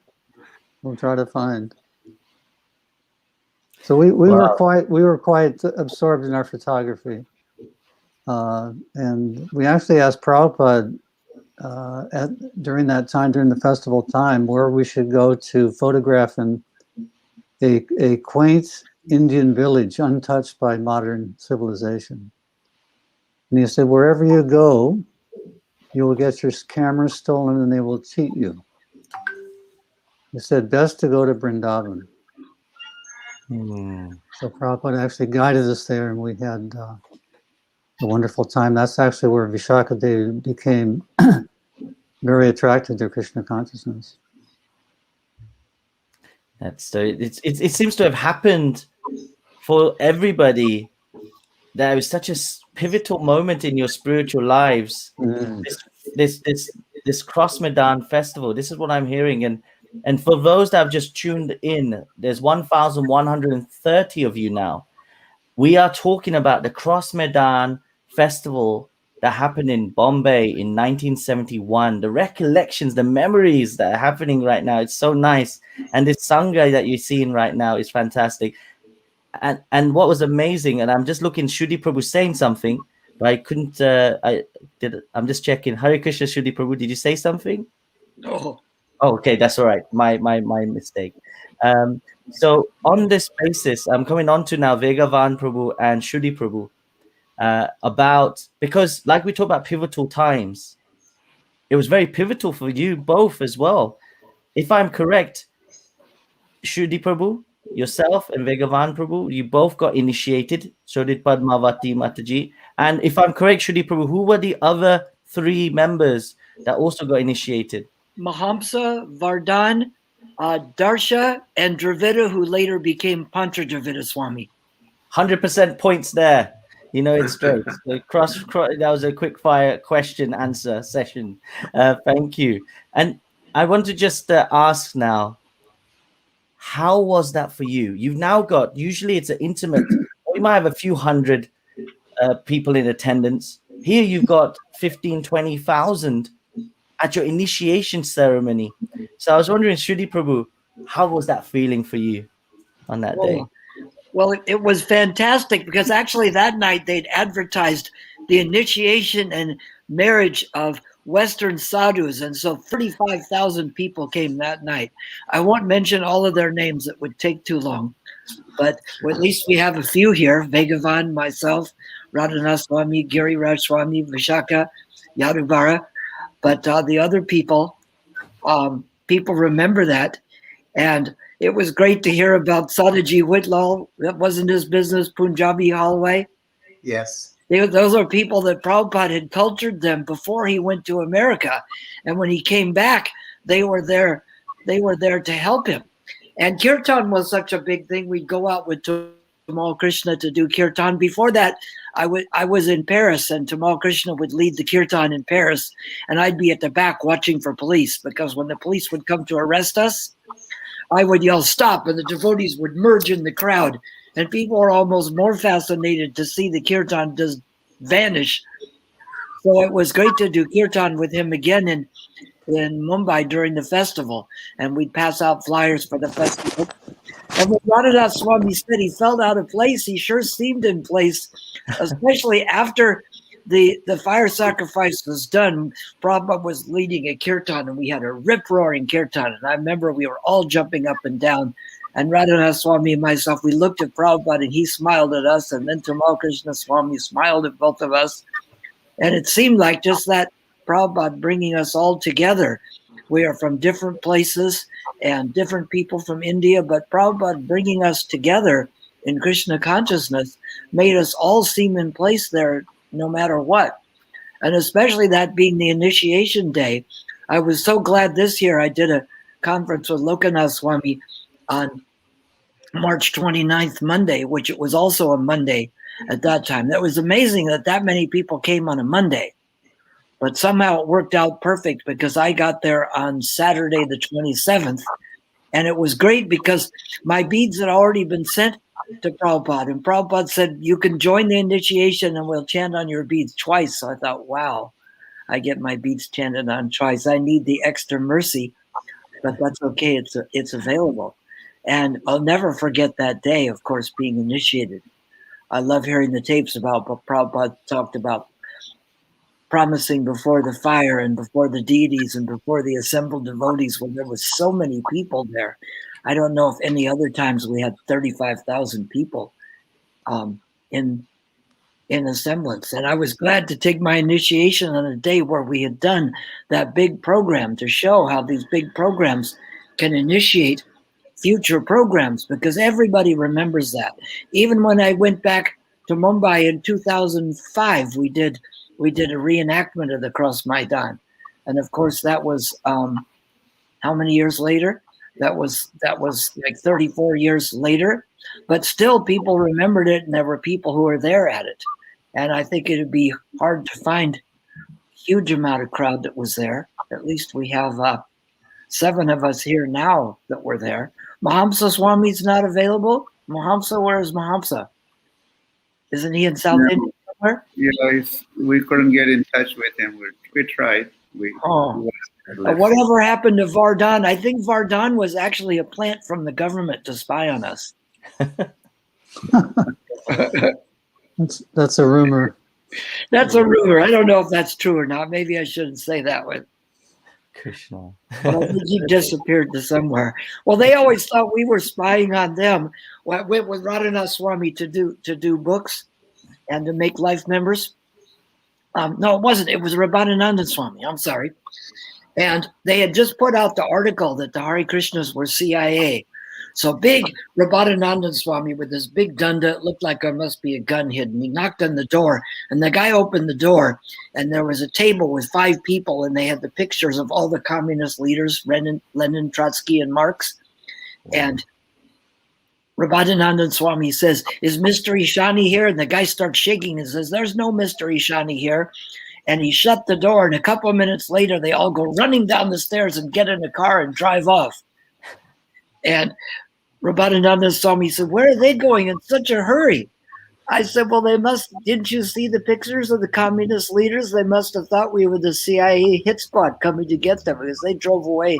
We'll try to find. So we were quite absorbed in our photography, and we actually asked Prabhupada during that time, during the festival time, where we should go to photograph in a quaint Indian village untouched by modern civilization. And he said, wherever you go, you will get your camera stolen and they will cheat you. He said, best to go to Vrindavan. So Prabhupada actually guided us there, and we had a wonderful time. That's actually where Vishaka Devi became very attracted to Krishna consciousness. That's so. It seems to have happened for everybody. There was such a pivotal moment in your spiritual lives. This Cross Medan Festival. This is what I'm hearing, and for those that have just tuned in, there's 1,130 of you now. We are talking about the Cross Medan Festival that happened in Bombay in 1971. The recollections, the memories that are happening right now, it's so nice. And this Sangha that you're seeing right now is fantastic. And what was amazing, and I'm just looking, Shuddhi Prabhu saying something, but I couldn't, I'm just checking. Hare Krishna, Shuddhi Prabhu, did you say something? No. Oh, okay, that's all right. My mistake. So on this basis, I'm coming on to now Vegavan Prabhu and Shuddhi Prabhu because like we talk about pivotal times, it was very pivotal for you both as well. If I'm correct, Shuddhi Prabhu, yourself and Vegavan Prabhu, you both got initiated. So did Padmavati Mataji. And if I'm correct, Shuddhi Prabhu, who were the other 3 members that also got initiated? Mahamsa, Vardhan, Darsha, and Dravida, who later became Pantra Dravida Swami. 100% points there. You know, it's straight. So cross, that was a quick fire question answer session. Thank you. And I want to just ask now, how was that for you? You've now got, usually it's an intimate, we might have a few hundred people in attendance. Here you've got 15, 20,000 at your initiation ceremony. So I was wondering, Shuddhi Prabhu, how was that feeling for you on that day? Well, it was fantastic because actually that night they'd advertised the initiation and marriage of Western sadhus. And so 35,000 people came that night. I won't mention all of their names. It would take too long. But at least we have a few here. Vegavan, myself, Radhanath Swami, Giriraj Swami, Vishaka, Yaduvara. But the other people, people remember that. And it was great to hear about Sadaji Whitlaw. That wasn't his business, Punjabi Halway. Yes. Those are people that Prabhupada had cultured them before he went to America. And when he came back, they were there to help him. And kirtan was such a big thing. We'd go out with Tamal Krishna to do kirtan. Before that, I was in Paris, and Tamal Krishna would lead the kirtan in Paris, and I'd be at the back watching for police, because when the police would come to arrest us, I would yell, stop, and the devotees would merge in the crowd. And people are almost more fascinated to see the kirtan just vanish. So it was great to do kirtan with him again in Mumbai during the festival. And we'd pass out flyers for the festival. And when Radhanath Swami said he felt out of place, he sure seemed in place, especially after the fire sacrifice was done. Prabhupada was leading a kirtan, and we had a rip-roaring kirtan. And I remember we were all jumping up and down. And Radhanath Swami and myself, we looked at Prabhupada, and he smiled at us. And then Tamal Krishna Swami smiled at both of us. And it seemed like just that Prabhupada bringing us all together. We are from different places and different people from India, but Prabhupada bringing us together in Krishna consciousness made us all seem in place there no matter what. And especially that being the initiation day. I was so glad this year I did a conference with Lokanath Swami on March 29th, Monday, which it was also a Monday at that time. That was amazing that many people came on a Monday. But somehow it worked out perfect because I got there on Saturday the 27th. And it was great because my beads had already been sent to Prabhupada. And Prabhupada said, you can join the initiation and we'll chant on your beads twice. So I thought, wow, I get my beads chanted on twice. I need the extra mercy, but that's okay. It's available. And I'll never forget that day, of course, being initiated. I love hearing the tapes about what Prabhupada talked about promising before the fire and before the deities and before the assembled devotees when there was so many people there. I don't know if any other times we had 35,000 people in assemblance. And I was glad to take my initiation on a day where we had done that big program to show how these big programs can initiate future programs, because everybody remembers that. Even when I went back to Mumbai in 2005, we did a reenactment of the Cross Medan. And of course, that was how many years later? That was like 34 years later. But still, people remembered it, and there were people who were there at it. And I think it would be hard to find a huge amount of crowd that was there. At least we have 7 of us here now that were there. Mahamsa Swami's not available. Mahamsa, where is Mahamsa? Isn't he in South India somewhere? Yeah, we couldn't get in touch with him. We tried. Whatever happened to Vardhan? I think Vardhan was actually a plant from the government to spy on us. That's a rumor. That's a rumor. I don't know if that's true or not. Maybe I shouldn't say that one. Krishna. Well, I think he disappeared to somewhere. Well, they always thought we were spying on them. Went with Radhanath Swami to do books and to make life members. No, it wasn't. It was Rabbanananda Swami. I'm sorry. And they had just put out the article that the Hare Krishnas were CIA. So big Rabbanananda Swami with this big dunda, it looked like there must be a gun hidden. He knocked on the door, and the guy opened the door, and there was a table with 5 people, and they had the pictures of all the communist leaders, Lenin, Trotsky, and Marx. And Rabbanananda Swami says, is Mr. Ishani here? And the guy starts shaking and says, there's no Mr. Ishani here. And he shut the door, and a couple of minutes later, they all go running down the stairs and get in a car and drive off. And Rabbanananda Swami said, where are they going in such a hurry? I said, well, didn't you see the pictures of the communist leaders? They must have thought we were the CIA hit squad coming to get them, because they drove away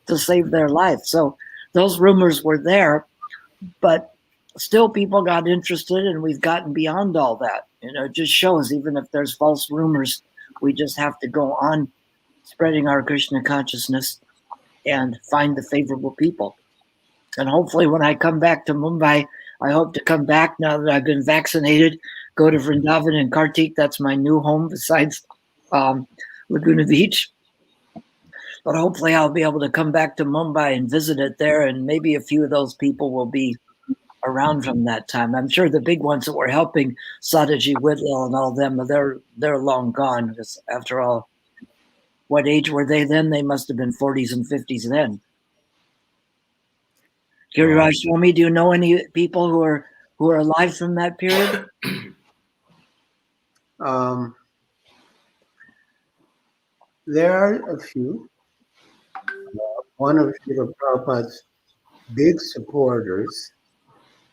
to save their life. So those rumors were there, but still people got interested, and we've gotten beyond all that. It just shows, even if there's false rumors, we just have to go on spreading our Krishna consciousness and find the favorable people. And hopefully when I come back to Mumbai, I hope to come back now that I've been vaccinated, go to Vrindavan and Kartik. That's my new home besides Laguna Beach. But hopefully I'll be able to come back to Mumbai and visit it there, and maybe a few of those people will be around from that time. I'm sure the big ones that were helping Sadaji Whitlow and all them, they're long gone, because after all, what age were they then? They must have been 40s and 50s then. Giriraj Swami, do you know any people who are alive from that period? There are a few. One of Srila Prabhupada's big supporters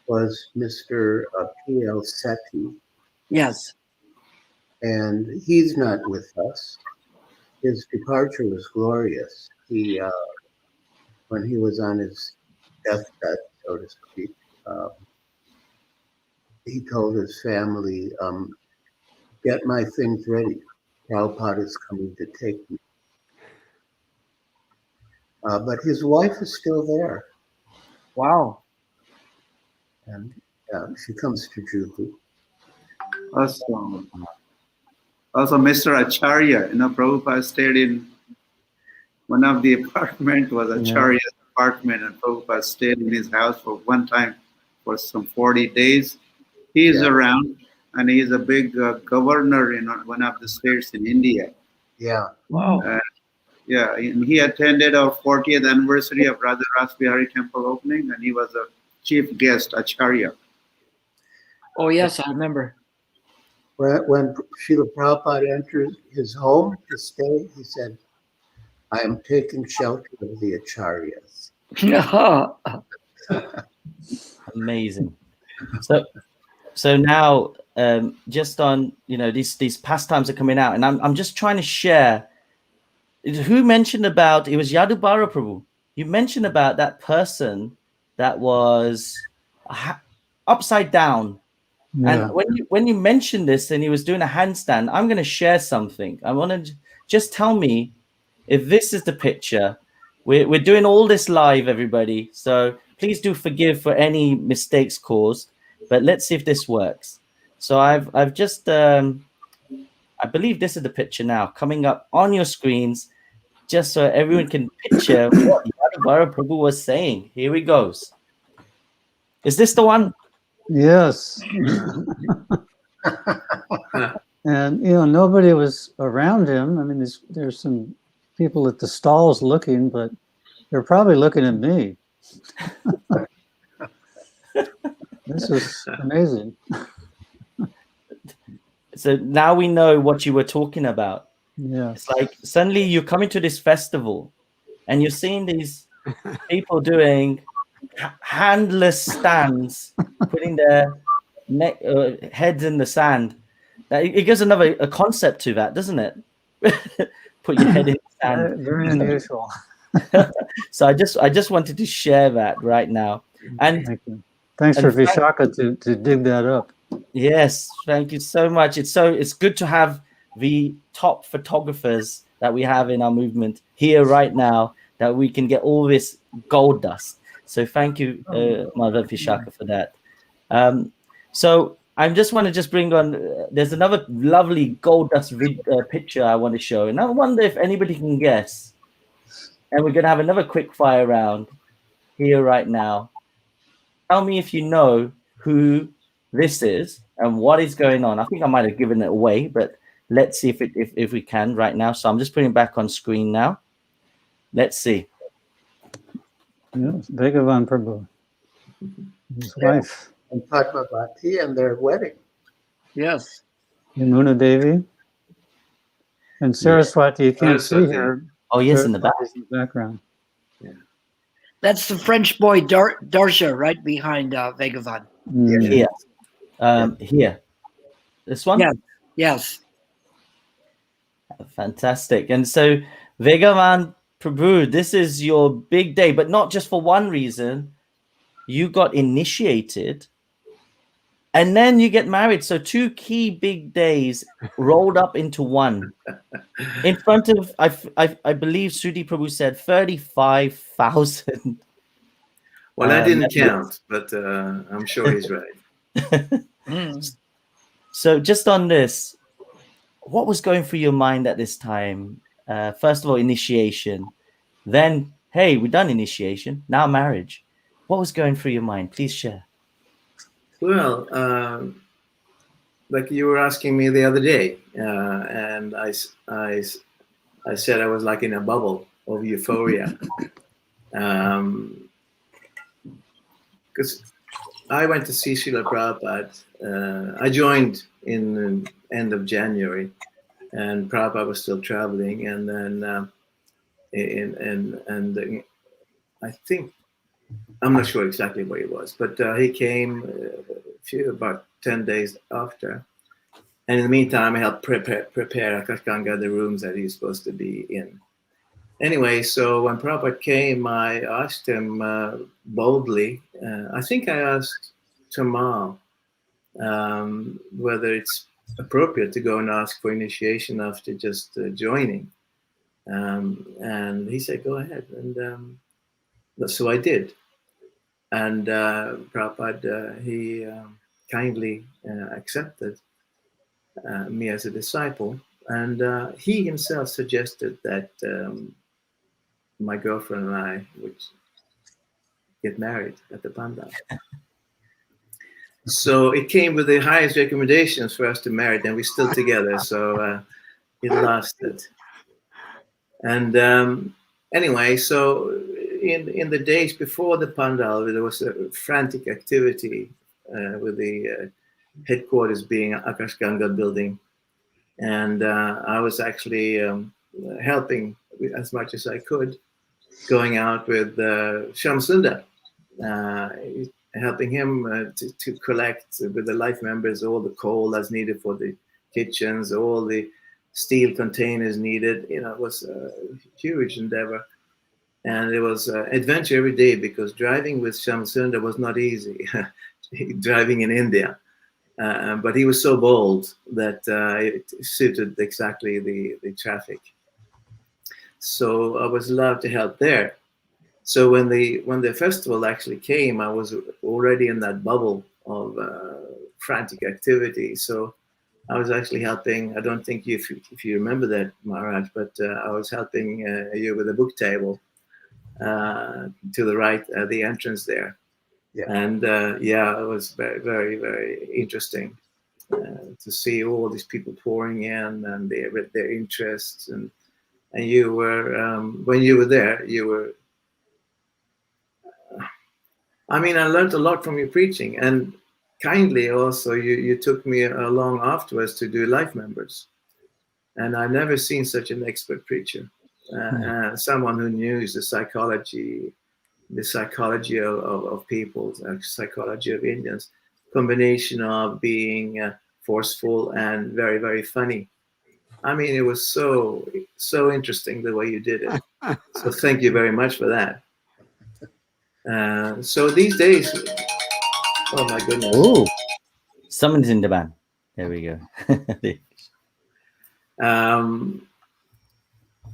was Mr. P.L. Sethi. Yes. And he's not with us. His departure was glorious. He, when he was on his deathbed, so to speak, he told his family, get my things ready. Prabhupada is coming to take me. But his wife is still there. Wow. And she comes to Juhu. Also, Mr. Acharya, Prabhupada stayed in one of the apartment was Acharya's apartment, and Prabhupada stayed in his house for one time for some 40 days. He is around, and he is a big governor in one of the states in India. Yeah. Wow. And he attended our 40th anniversary of Radha Ras Bihari temple opening, and he was a chief guest, Acharya. Oh yes, I remember. When Srila Prabhupada entered his home to stay, he said, I am taking shelter of the Acharyas. Amazing. So now, just on, these pastimes are coming out, and I'm just trying to share. Who mentioned about, it was Yadubara Prabhu. You mentioned about that person that was upside down. Yeah. And when you mentioned this and he was doing a handstand, I'm going to share something. I want to just tell me if this is the picture. We're doing all this live, everybody. So please do forgive for any mistakes caused. But let's see if this works. So I've just I believe this is the picture now coming up on your screens, just so everyone can picture what Yadubara Prabhu was saying. Here we goes. Is this the one? Yes. And nobody was around him. I mean, there's some people at the stalls looking, but they're probably looking at me. This is amazing. So now we know what you were talking about. Yeah. It's like suddenly you're coming to this festival and you're seeing these people doing handless stands, putting their heads in the sand. It gives a concept to that, doesn't it? Put your head in the sand. Very unusual. So I just wanted to share that right now. And Thank you. Thanks for Vishaka to dig that up. Yes, thank you so much. It's good to have the top photographers that we have in our movement here right now, that we can get all this gold dust. So thank you, Mother Vishaka, for that. So I just want to bring on, there's another lovely gold dust picture I want to show. And I wonder if anybody can guess. And we're going to have another quick fire round here right now. Tell me if you know who this is and what is going on. I think I might have given it away, but let's see if we can right now. So I'm just putting it back on screen now. Let's see. Yes, Bhagavan Prabhu, his wife. And Padmavati and their wedding. Yes. Yamuna Devi. And Saraswati, you can't see her. Oh, yes, in the back. In the background. That's the French boy Darsha right behind Bhagavan. Here. Here. This one? Yes. Fantastic. And so Bhagavan Prabhu, this is your big day, but not just for one reason. You got initiated and then you get married. So two key big days rolled up into one. In front of, I believe Sudi Prabhu said 35,000. Well, I didn't count, but I'm sure he's right. So just on this, what was going through your mind at this time? First of all, initiation. Then, hey, we're done initiation. Now marriage. What was going through your mind? Please share. Well, like you were asking me the other day, and I said I was like in a bubble of euphoria. Because I went to see Srila Prabhupada. I joined in the end of January, and Prabhupada was still traveling. And then, I think, I'm not sure exactly where he was, but he came about 10 days after. And in the meantime, I helped prepare Akashganga, the rooms that he's supposed to be in. Anyway, so when Prabhupada came, I asked him boldly, I think I asked Tamal whether it's appropriate to go and ask for initiation after just joining. And he said, go ahead. And so I did. And Prabhupada, he kindly accepted me as a disciple. And he himself suggested that my girlfriend and I would get married at the Pandal. So it came with the highest recommendations for us to marry, and we're still together. So it lasted. And anyway, so in the days before the Pandal, there was a frantic activity with the headquarters being Akash Ganga building, and I was actually helping as much as I could, going out with Shamsunda, helping him to collect with the life members all the coal that's needed for the kitchens, all the steel containers needed. You know, it was a huge endeavor. And it was adventure every day, because driving with Shamsunda was not easy, driving in India. But he was so bold that it suited exactly the traffic. So I was allowed to help there. So when the festival actually came, I was already in that bubble of frantic activity. So I was actually helping. I don't think if you remember that, Maharaj, but I was helping you with a book table to the right, the entrance there. Yeah. And yeah, it was very, very, very interesting to see all these people pouring in and their interests. And you were, when you were there, you were, I mean, I learned a lot from your preaching, and kindly also you took me along afterwards to do life members. And I've never seen such an expert preacher, someone who knew the psychology of people, psychology of Indians, combination of being forceful and very, very funny. I mean, it was so interesting the way you did it. So thank you very much for that. So these days, oh my goodness. Oh, someone's in the band. There we go.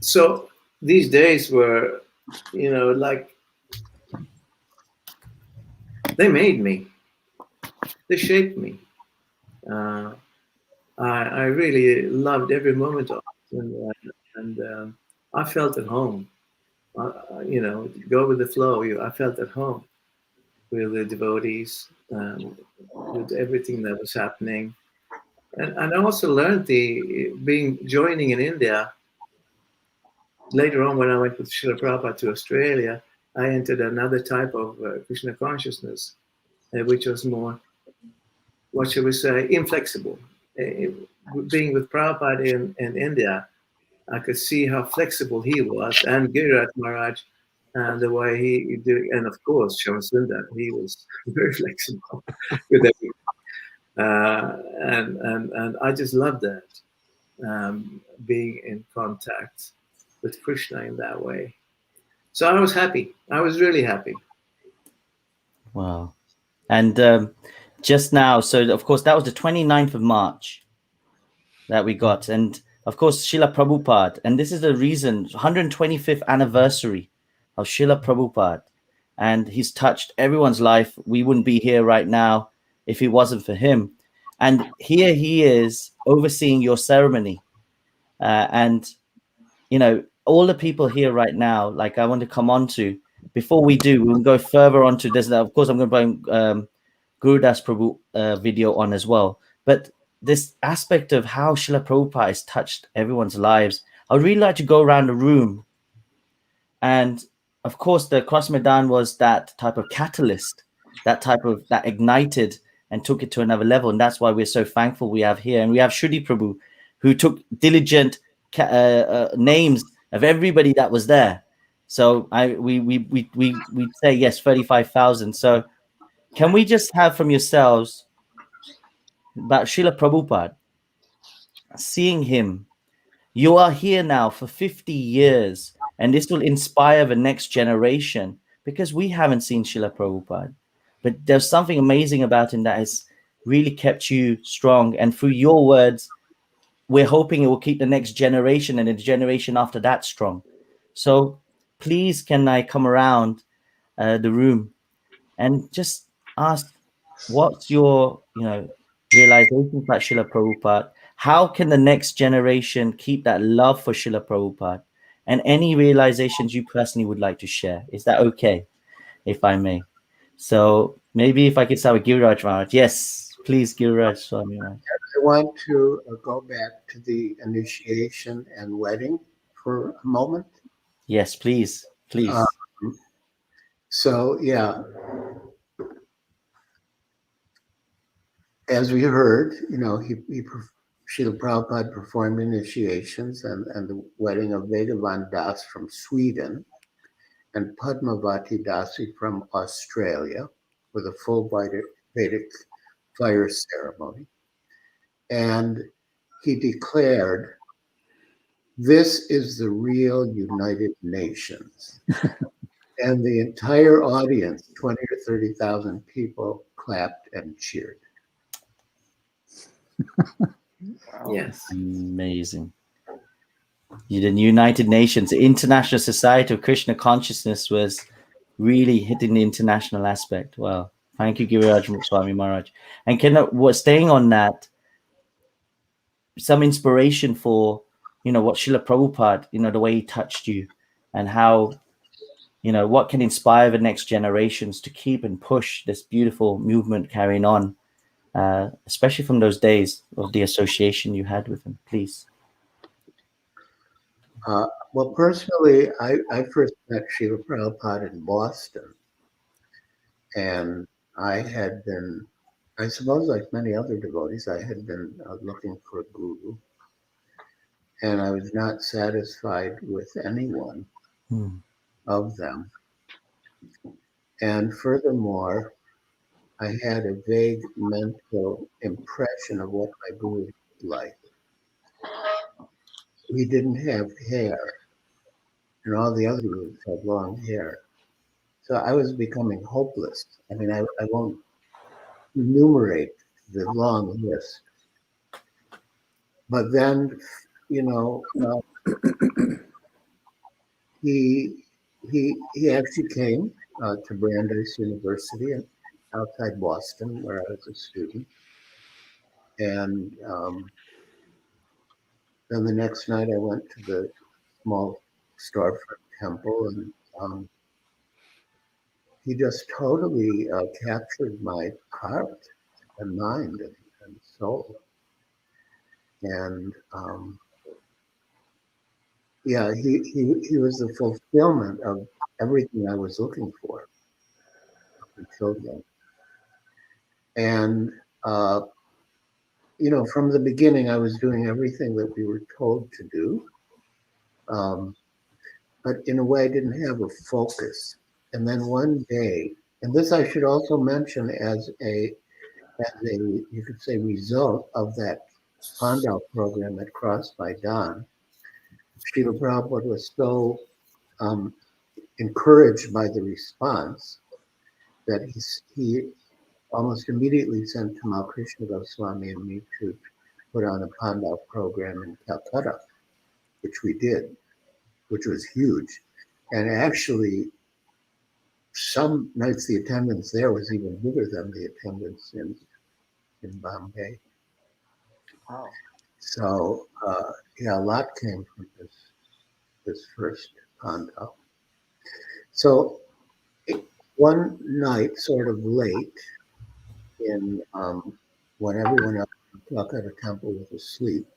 So these days were, you know, like, they made me. They shaped me. I really loved every moment of it, and I felt at home. You know, go with the flow. I felt at home with the devotees, with everything that was happening, and I also learned joining in India. Later on, when I went with Srila Prabhupada to Australia, I entered another type of Krishna consciousness, which was more, what should we say, inflexible. Being with Prabhupada in India, I could see how flexible he was, and Giriraj Maharaj, and the way he did, and of course Shamsunda, he was very flexible with everything. And I just loved that, being in contact with Krishna in that way. So I was happy. I was really happy. Wow. And just now, so of course, that was the 29th of March that we got. And of course, Srila Prabhupada. And this is the reason, 125th anniversary of Srila Prabhupada. And he's touched everyone's life. We wouldn't be here right now if it wasn't for him. And here he is overseeing your ceremony. And, you know, all the people here right now, like I want to come on to, before we do, we'll go further on to this. Of course, I'm going to bring Gurudas Prabhu video on as well. But this aspect of how Srila Prabhupada has touched everyone's lives, I would really like to go around the room. And of course, the Cross Medan was that type of catalyst, that ignited and took it to another level. And that's why we're so thankful we have here. And we have Shruti Prabhu, who took diligent names of everybody that was there. So we say yes, 35,000. So can we just have from yourselves about Srila Prabhupada, seeing him? You are here now for 50 years, and this will inspire the next generation, because we haven't seen Srila Prabhupada. But there's something amazing about him that has really kept you strong. And through your words, we're hoping it will keep the next generation and the generation after that strong. So please, can I come around the room and just ask, what's your, realizations about Srila Prabhupada? How can the next generation keep that love for Srila Prabhupada? And any realizations you personally would like to share? Is that okay, if I may? So maybe if I could start with Giriraj Maharaj. Yes, please, Giriraj Swami Maharaj. I want to go back to the initiation and wedding for a moment. Yes, please. So, yeah, as we heard, Srila Prabhupada performed initiations and the wedding of Vedavan Das from Sweden and Padmavati Dasi from Australia with a full Vedic fire ceremony. And he declared, "This is the real United Nations." And the entire audience, 20 or 30,000 people, clapped and cheered. Yes. Amazing. The United Nations, the International Society of Krishna Consciousness, was really hitting the international aspect. Wow. Thank you, Giriraj Swami Maharaj. And staying on that, some inspiration for, what Srila Prabhupada, the way he touched you and how, what can inspire the next generations to keep and push this beautiful movement carrying on, especially from those days of the association you had with him, please. Well, personally, I first met Srila Prabhupada in Boston. And I suppose like many other devotees, I had been looking for a guru. And I was not satisfied with anyone of them. And furthermore, I had a vague mental impression of what my guru looked like. He didn't have hair, and all the other gurus had long hair. So I was becoming hopeless. I mean, I won't enumerate the long list. But then, he actually came to Brandeis University outside Boston, where I was a student. And then the next night I went to the small storefront temple, and he just totally captured my heart and mind and soul. And yeah, he was the fulfillment of everything I was looking for up until then. And from the beginning, I was doing everything that we were told to do, but in a way, I didn't have a focus. And then one day, and this I should also mention as a you could say result of that Pandal program at Cross Medan, Srila Prabhupada was so encouraged by the response that he almost immediately sent Tamal Krishna Goswami and me to put on a Pandal program in Calcutta, which we did, which was huge. And actually, some nights the attendance there was even bigger than the attendance in Bombay. Wow. So yeah, a lot came from this first Pandal. So one night, sort of late, when everyone else in Calcutta temple was asleep,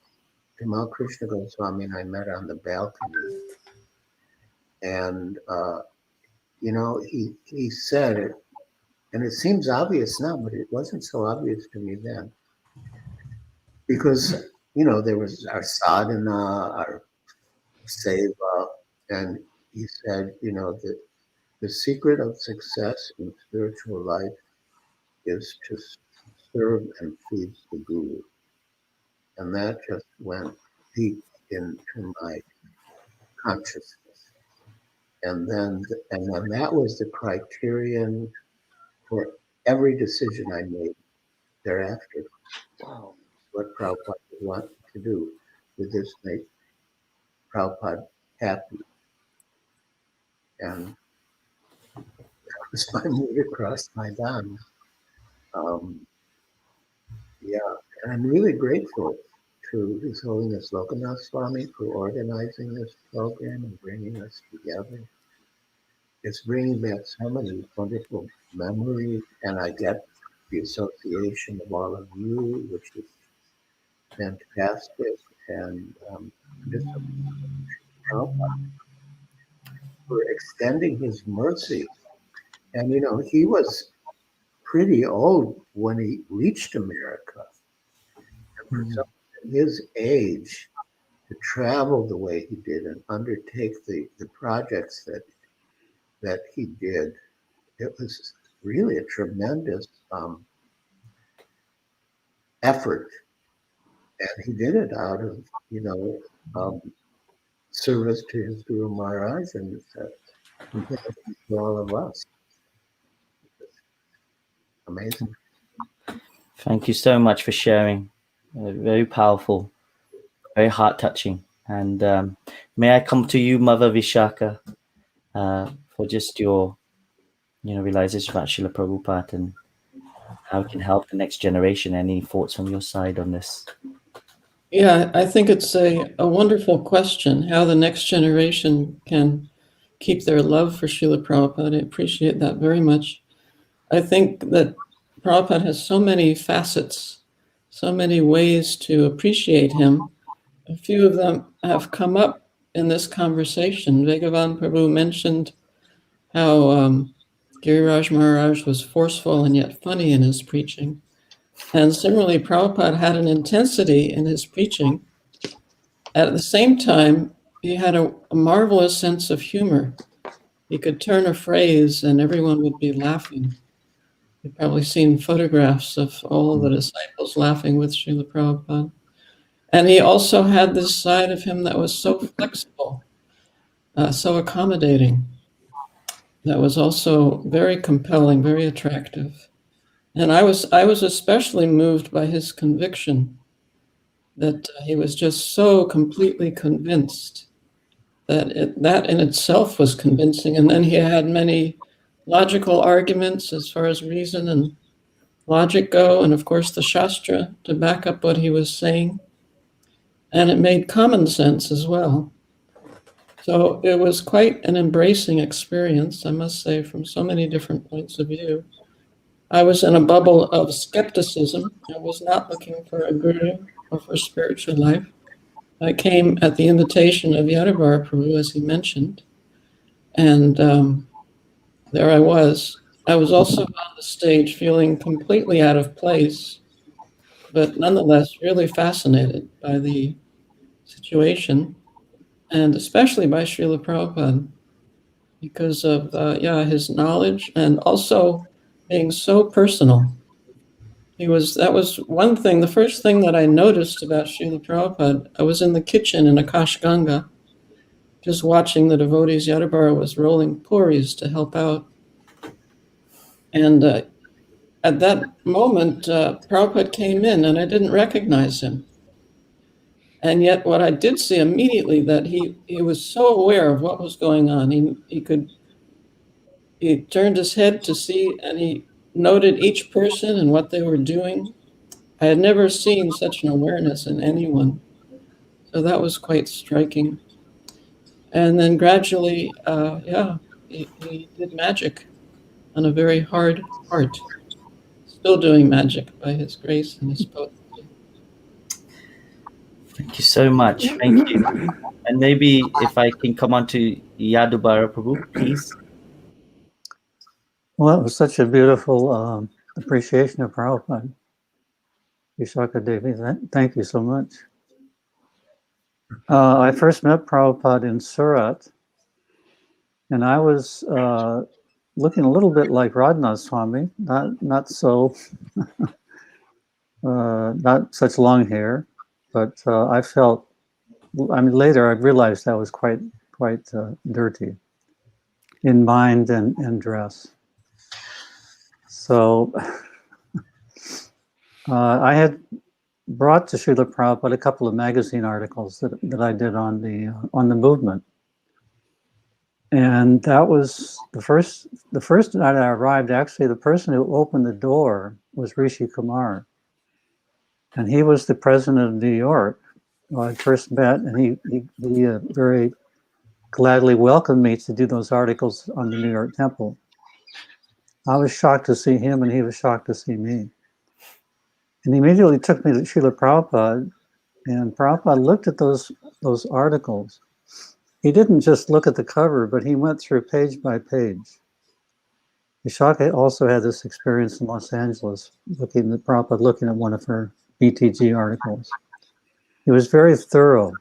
Tamal Krishna Goswami and I met on the balcony, and he said it, and it seems obvious now, but it wasn't so obvious to me then, because there was our sadhana, our seva, and he said, that the secret of success in spiritual life is to serve and feed the guru, and that just went deep into my consciousness. And then that was the criterion for every decision I made thereafter. Wow. What Prabhupada would want to do with this make Prabhupada happy. And that was my move across Maidan. Yeah, and I'm really grateful to His Holiness Lokanath Swami for organizing this program and bringing us together. It's bringing back so many wonderful memories, and I get the association of all of you, which is fantastic, and just for extending His mercy And, you know, he was pretty old when he reached America. And for someone his age to travel the way he did and undertake the projects that he did, it was really a tremendous effort. And he did it out of, you know, service to his Guru Maharaj and to all of us. Amazing. Thank you so much for sharing. Very powerful, very heart touching. And may I come to you, Mother Vishaka, for just your, you know, realization about Srila Prabhupada and how it can help the next generation. Any thoughts from your side on this? Yeah, I think it's a wonderful question, how the next generation can keep their love for Srila Prabhupada. I appreciate that very much. I think that Prabhupada has so many facets, so many ways to appreciate him. A few of them have come up in this conversation. Bhagavan Prabhu mentioned how Giriraj Maharaj was forceful and yet funny in his preaching. And similarly, Prabhupada had an intensity in his preaching. At the same time, he had a marvelous sense of humor. He could turn a phrase and everyone would be laughing. You've probably seen photographs of all the disciples laughing with Srila Prabhupada. And he also had this side of him that was so flexible, so accommodating, that was also very compelling, very attractive. And I was especially moved by his conviction that he was just so completely convinced that that in itself was convincing. And then he had many logical arguments as far as reason and logic go, and of course the Shastra to back up what he was saying. And it made common sense as well. So it was quite an embracing experience, I must say, from so many different points of view. I was in a bubble of skepticism. I was not looking for a guru or for spiritual life. I came at the invitation of Yadavara Prabhu, as he mentioned, and there I was. I was also on the stage feeling completely out of place, but nonetheless really fascinated by the situation, and especially by Srila Prabhupada, because of his knowledge and also being so personal. That was one thing. The first thing that I noticed about Srila Prabhupada, I was in the kitchen in Akash Ganga, just watching the devotees. Yadabara was rolling puris to help out. And at that moment, Prabhupada came in and I didn't recognize him. And yet what I did see immediately, that he was so aware of what was going on. He turned his head to see, and he noted each person and what they were doing. I had never seen such an awareness in anyone. So that was quite striking. And then gradually, he did magic on a very hard heart. Still doing magic by his grace and his potency. Thank you so much. Thank you. And maybe if I can come on to Yadubara Prabhu, please. Well, it was such a beautiful appreciation of Prabhupada. Vishaka Devi, thank you so much. I first met Prabhupada in Surat, and I was looking a little bit like Radhanath Swami, not so, not such long hair, but I felt, later I realized I was quite dirty in mind and dress. So I had brought to Srila Prabhupada a couple of magazine articles that I did on the movement. And that was the first night I arrived. Actually, the person who opened the door was Rishi Kumar. And he was the president of New York who I first met, and he very gladly welcomed me to do those articles on the New York Temple. I was shocked to see him, and he was shocked to see me. And he immediately took me to Srila Prabhupada, and Prabhupada looked at those articles. He didn't just look at the cover, but he went through page by page. Vishaka also had this experience in Los Angeles, looking at one of her BTG articles. He was very thorough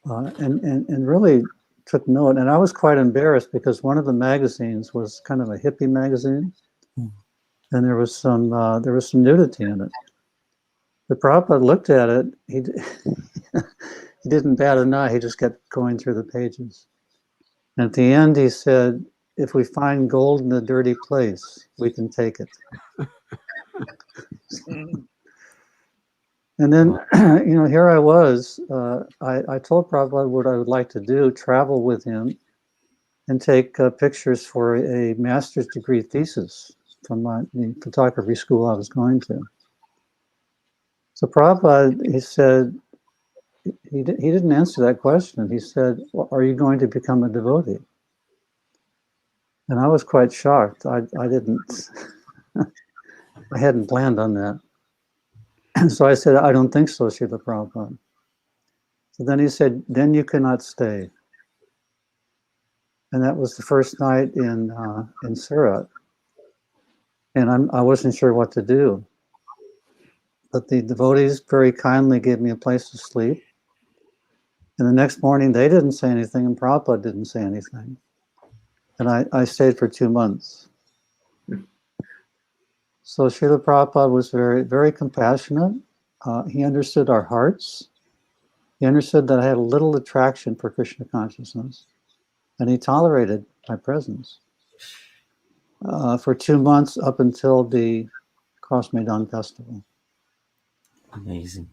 and really took note. And I was quite embarrassed because one of the magazines was kind of a hippie magazine, and there was some nudity in it. The Prabhupada looked at it. He didn't bat an eye. He just kept going through the pages. And at the end, he said, "If we find gold in a dirty place, we can take it." And then, here I was. I told Prabhupada what I would like to do: travel with him and take pictures for a master's degree thesis from the photography school I was going to. So Prabhupada, he said, he didn't answer that question. He said, well, "Are you going to become a devotee?" And I was quite shocked. I didn't, I hadn't planned on that. And so I said, "I don't think so, Srila Prabhupada." So then he said, "Then you cannot stay." And that was the first night in Surat. And I wasn't sure what to do. But the devotees very kindly gave me a place to sleep. And the next morning, they didn't say anything, and Prabhupada didn't say anything. And I stayed for 2 months. So Srila Prabhupada was very, very compassionate. He understood our hearts. He understood that I had a little attraction for Krishna consciousness. And he tolerated my presence for 2 months up until the Cross Medan Festival. Amazing.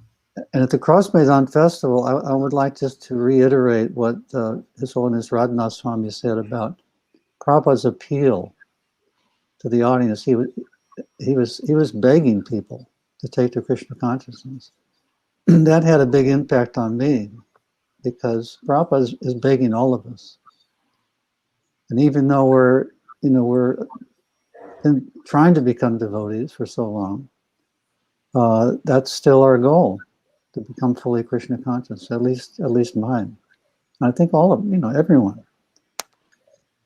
And at the Cross Medan Festival, I would like just to reiterate what His Holiness Radhanath Swami said about Prabhupada's appeal to the audience. He was begging people to take to Krishna consciousness. That had a big impact on me because Prabhupada is begging all of us. And even though we're trying to become devotees for so long, that's still our goal, to become fully Krishna conscious, at least mine. I think all of everyone.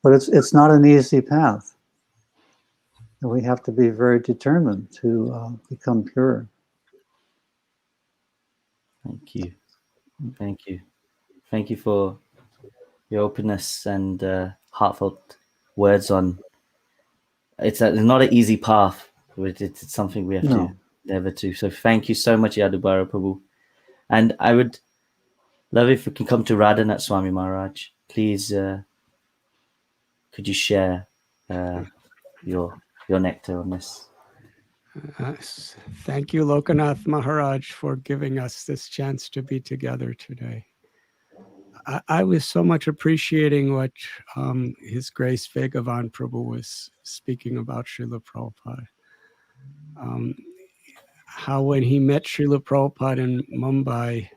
But it's not an easy path. And we have to be very determined to become pure. Thank you. Thank you. Thank you for your openness and heartfelt words on. It's not an easy path, but it's something we have to endeavor to. So thank you so much, Yadubara Prabhu. And I would love if we can come to Radhanath Swami Maharaj. Please, could you share your nectar on this? Thank you, Lokanath Maharaj, for giving us this chance to be together today. I was so much appreciating what His Grace Vegavan Prabhu was speaking about Srila Prabhupada. How when he met Srila Prabhupada in Mumbai,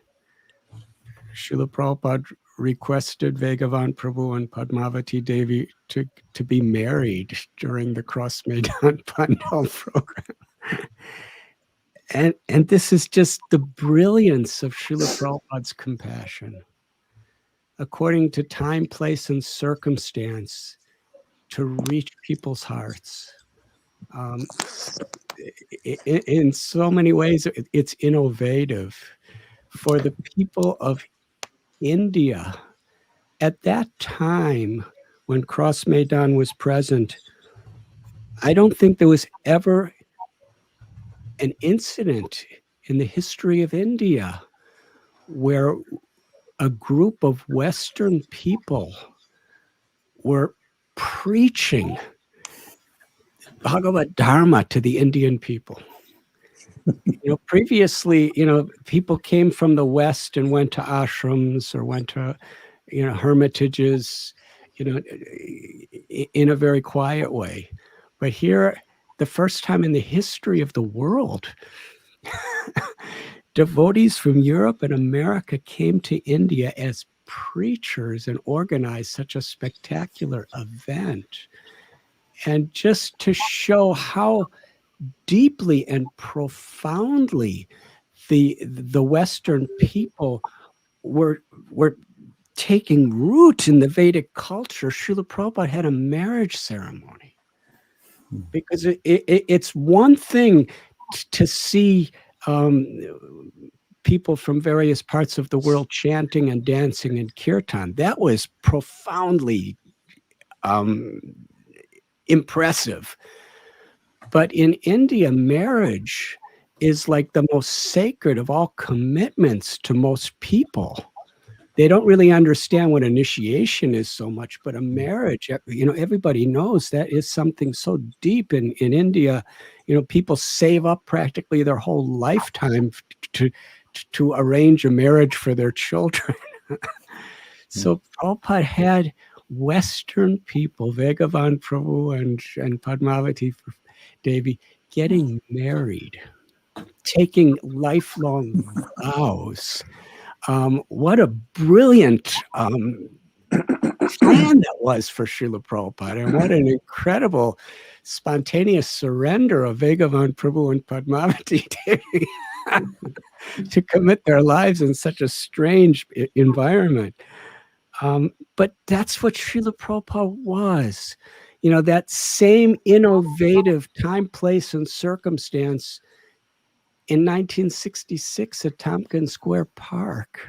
Srila Prabhupada requested Vegavan Prabhu and Padmavati Devi to be married during the Cross Medan Pandal program. And this is just the brilliance of Srila Prabhupada's compassion. According to time, place, and circumstance, to reach people's hearts. In so many ways, it's innovative. For the people of India, at that time, when Cross Medan was present, I don't think there was ever an incident in the history of India where a group of Western people were preaching Bhagavad Dharma to the Indian people. Previously, people came from the West and went to ashrams or went to, hermitages, in a very quiet way. But here, the first time in the history of the world, devotees from Europe and America came to India as preachers and organized such a spectacular event. And just to show how deeply and profoundly the Western people were taking root in the Vedic culture, Srila Prabhupada had a marriage ceremony because it's one thing to see people from various parts of the world chanting and dancing in kirtan. That was profoundly impressive. But in India, marriage is like the most sacred of all commitments to most people. They don't really understand what initiation is so much, but a marriage, everybody knows that is something so deep in India. People save up practically their whole lifetime to arrange a marriage for their children. So Prabhupada had Western people, Bhagavan Prabhu and Padmavati Devi, getting married, taking lifelong vows. What a brilliant plan that was for Srila Prabhupada, and what an incredible spontaneous surrender of Bhagavan Prabhu and Padmavati Devi to commit their lives in such a strange environment. But that's what Srila Prabhupada was. That same innovative time, place, and circumstance in 1966 at Tompkins Square Park.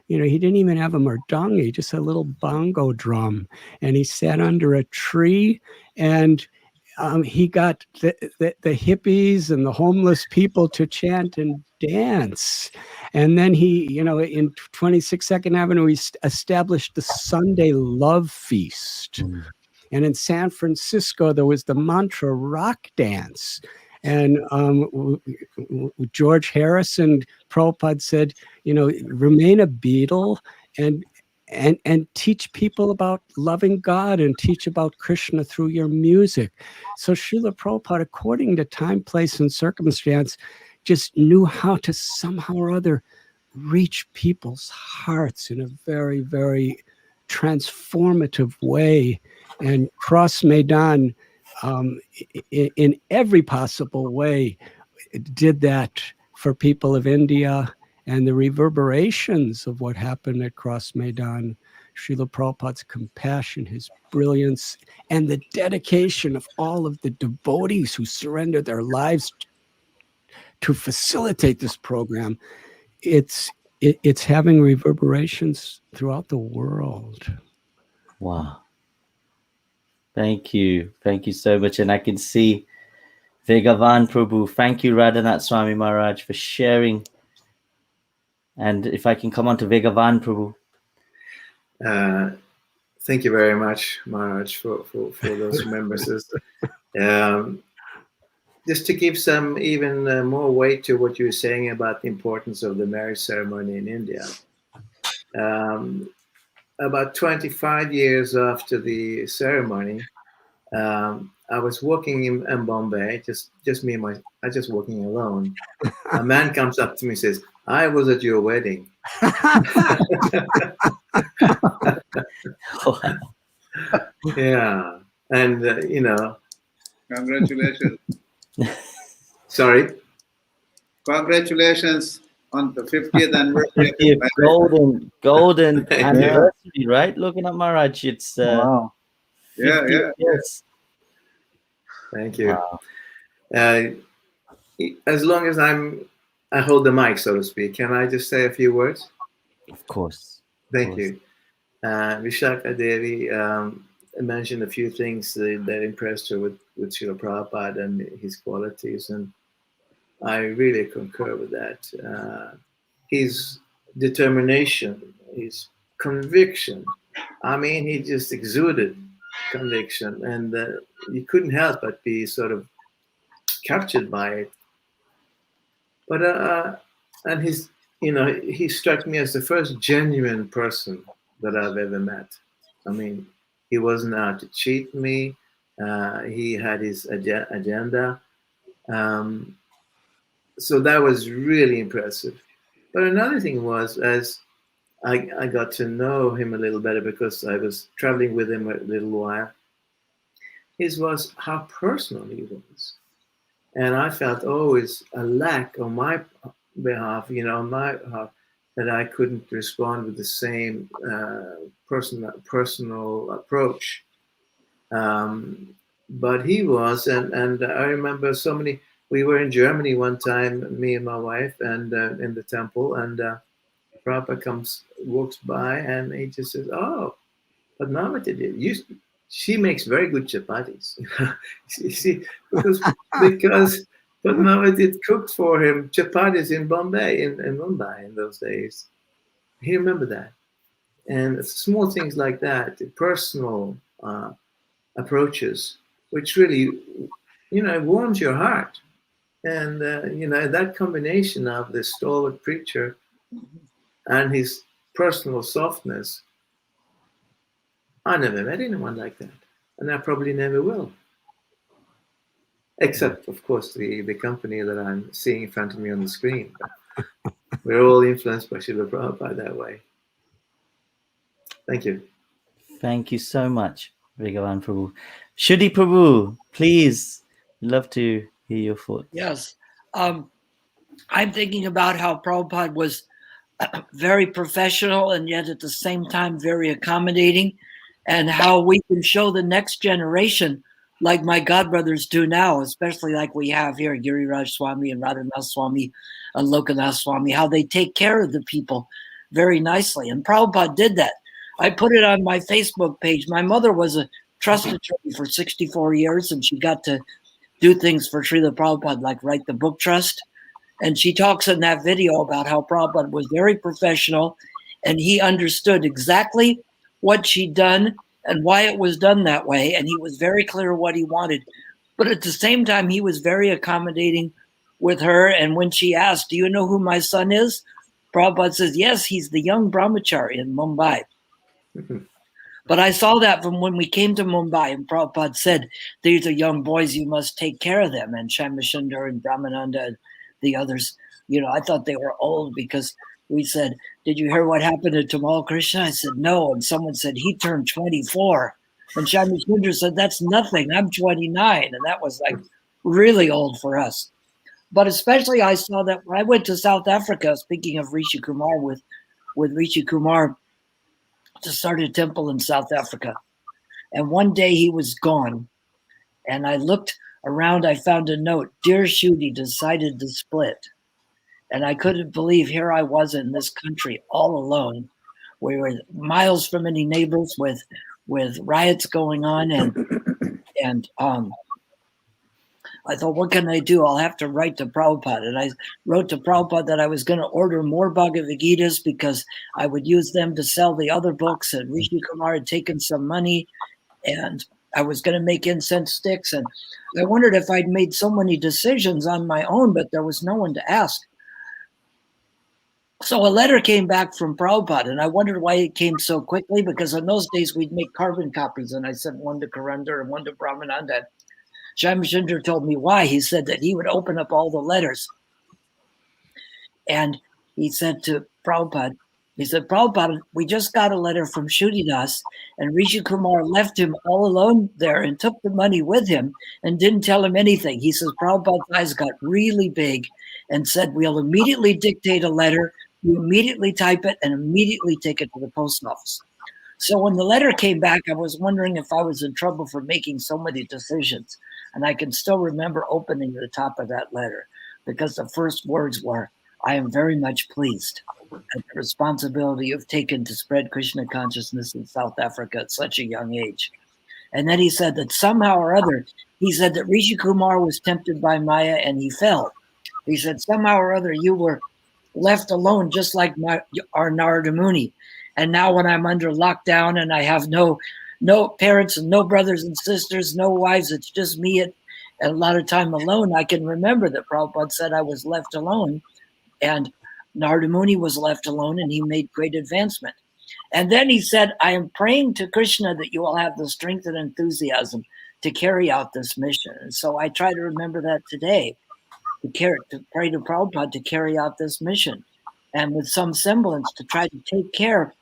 He didn't even have a mridanga, just a little bongo drum. And he sat under a tree, and he got the hippies and the homeless people to chant and dance. And then he, in 26 Second Avenue, he established the Sunday Love Feast. And in San Francisco, there was the mantra rock dance. And George Harrison, Prabhupada said, remain a Beatle and teach people about loving God and teach about Krishna through your music. So Srila Prabhupada, according to time, place, and circumstance, just knew how to somehow or other reach people's hearts in a very, very transformative way. And Cross Medan, in every possible way, did that for people of India. And the reverberations of what happened at Cross Medan, Srila Prabhupada's compassion, his brilliance, and the dedication of all of the devotees who surrendered their lives to facilitate this program, it's having reverberations throughout the world. Wow. Thank you so much. And I can see Bhagavan Prabhu. Thank you, Radhanath Swami Maharaj, for sharing. And if I can come on to Bhagavan Prabhu. Thank you very much, Maharaj, for those remembrances. Just to give some even more weight to what you were saying about the importance of the marriage ceremony in India. About 25 years after the ceremony, I was walking in Bombay, just me and I just walking alone. A man comes up to me and says, "I was at your wedding." Yeah, and Congratulations. Sorry. Congratulations on the 50th anniversary. 50th golden anniversary, right? Looking at Maharaj, it's wow. Yeah. Yes. Thank you. Wow. As long as I hold the mic, so to speak, can I just say a few words? Of course. Thank you. Vishaka Devi mentioned a few things that impressed her with Srila Prabhupada and his qualities, and I really concur with that. His determination, his conviction. I mean, he just exuded conviction, and you couldn't help but be sort of captured by it. But and he struck me as the first genuine person that I've ever met. I mean, he wasn't out to cheat me. He had his agenda. So that was really impressive. But another thing was, as I got to know him a little better because I was traveling with him a little while, was how personal he was. And I felt always a lack on my behalf, that I couldn't respond with the same personal approach. but he was, and I remember so many. We were in Germany one time, me and my wife, and in the temple, and Prabhupada walks by, and he just says, "Oh, but Padmavati, she makes very good chapatis." you see, because Padmavati cooked for him chapatis in Bombay, in Mumbai in those days. He remembered that, and small things like that, personal approaches, which really, warms your heart. And that combination of the stalwart preacher and his personal softness, I never met anyone like that, and I probably never will. Except, of course, the company that I'm seeing in front of me on the screen. But we're all influenced by Srila Prabhupada that way. Thank you. Thank you so much, Bhagavan Prabhu. Shuddhi Prabhu, please, love to hear your thoughts. Yes. I'm thinking about how Prabhupada was very professional and yet at the same time very accommodating, and how we can show the next generation, like my godbrothers do now, especially like we have here, Giriraj Swami and Radhanath Swami and Lokanath Swami, how they take care of the people very nicely. And Prabhupada did that. I put it on my Facebook page. My mother was a trust attorney for 64 years, and she got to do things for Srila Prabhupada, like write the book trust. And she talks in that video about how Prabhupada was very professional, and he understood exactly what she'd done and why it was done that way. And he was very clear what he wanted. But at the same time, he was very accommodating with her. And when she asked, "Do you know who my son is?" Prabhupada says, "Yes, he's the young brahmachari in Mumbai." But I saw that from when we came to Mumbai, and Prabhupada said, "These are young boys, you must take care of them." And Shamashundar and Brahmananda and the others, I thought they were old, because we said, "Did you hear what happened to Tamal Krishna?" I said, "No." And someone said, "He turned 24. And Shamashundar said, "That's nothing. I'm 29. And that was like really old for us. But especially I saw that when I went to South Africa, speaking of Rishi Kumar, with Rishi Kumar, to start a temple in South Africa. And one day he was gone. And I looked around, I found a note, "Dear Shuddhi, decided to split." And I couldn't believe here I was in this country all alone. We were miles from any neighbors, with riots going on. And I thought, what can I do? I'll have to write to Prabhupada. And I wrote to Prabhupada that I was going to order more Bhagavad Gitas because I would use them to sell the other books. And Rishi Kumar had taken some money, and I was going to make incense sticks. And I wondered if I'd made so many decisions on my own, but there was no one to ask. So a letter came back from Prabhupada, and I wondered why it came so quickly, because in those days we'd make carbon copies, and I sent one to Karandar and one to Brahmananda. Shamashundar told me why. He said that he would open up all the letters. And he said to Prabhupada, "Prabhupada, we just got a letter from Shuddhidas, and Rishi Kumar left him all alone there and took the money with him and didn't tell him anything." He says, "Prabhupada's eyes got really big and said, we'll immediately dictate a letter, you immediately type it, and immediately take it to the post office." So when the letter came back, I was wondering if I was in trouble for making so many decisions. And I can still remember opening the top of that letter, because the first words were, "I am very much pleased at the responsibility you've taken to spread Krishna consciousness in South Africa at such a young age." And then he said that somehow or other, he said that Rishi Kumar was tempted by Maya and he fell. He said somehow or other you were left alone, just like our Narada Muni. And now when I'm under lockdown and I have no parents and no brothers and sisters, no wives, it's just me and a lot of time alone, I can remember that Prabhupada said I was left alone, and Narada Muni was left alone, and he made great advancement. And then he said, "I am praying to Krishna that you will have the strength and enthusiasm to carry out this mission." And so I try to remember that today, to pray to Prabhupada to carry out this mission, and with some semblance to try to take care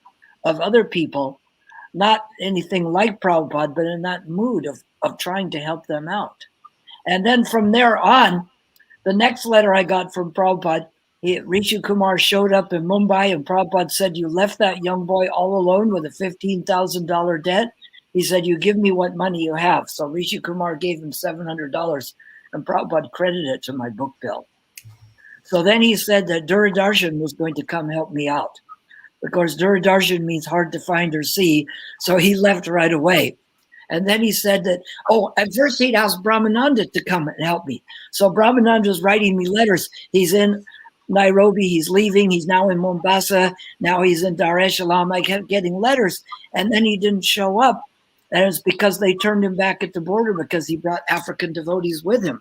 of other people, not anything like Prabhupada, but in that mood of trying to help them out. And then from there on, the next letter I got from Prabhupada, Rishi Kumar showed up in Mumbai, and Prabhupada said, "You left that young boy all alone with a $15,000 debt." He said, you give me what money you have. So Rishi Kumar gave him $700 and Prabhupada credited it to my book bill. So then he said that Duradarshan was going to come help me out. Of course, Duradarshan means hard to find or see. So he left right away. And then he said that, at first he'd asked Brahmananda to come and help me. So Brahmananda's writing me letters. He's in Nairobi, he's leaving, he's now in Mombasa, now he's in Dar es Salaam. I kept getting letters, and then he didn't show up. And it's because they turned him back at the border because he brought African devotees with him.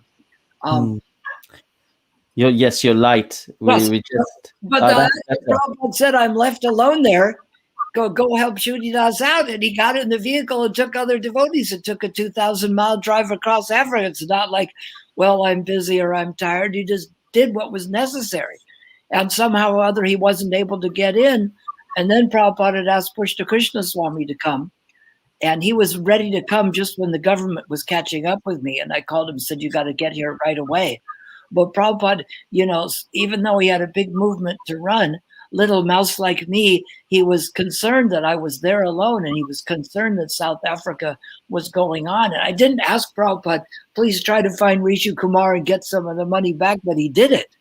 You're light. Yes, We just. but Prabhupada said, I'm left alone there. Go help Shutidas out. And he got in the vehicle and took other devotees. It took a 2,000-mile drive across Africa. It's not like, well, I'm busy or I'm tired. He just did what was necessary. And somehow or other, he wasn't able to get in. And then Prabhupada had asked Pushta Krishna Swami to come. And he was ready to come just when the government was catching up with me. And I called him and said, you got to get here right away. But Prabhupada, even though he had a big movement to run, little mouse like me, he was concerned that I was there alone, and he was concerned that South Africa was going on. And I didn't ask Prabhupada, please try to find Rishi Kumar and get some of the money back, but he did it.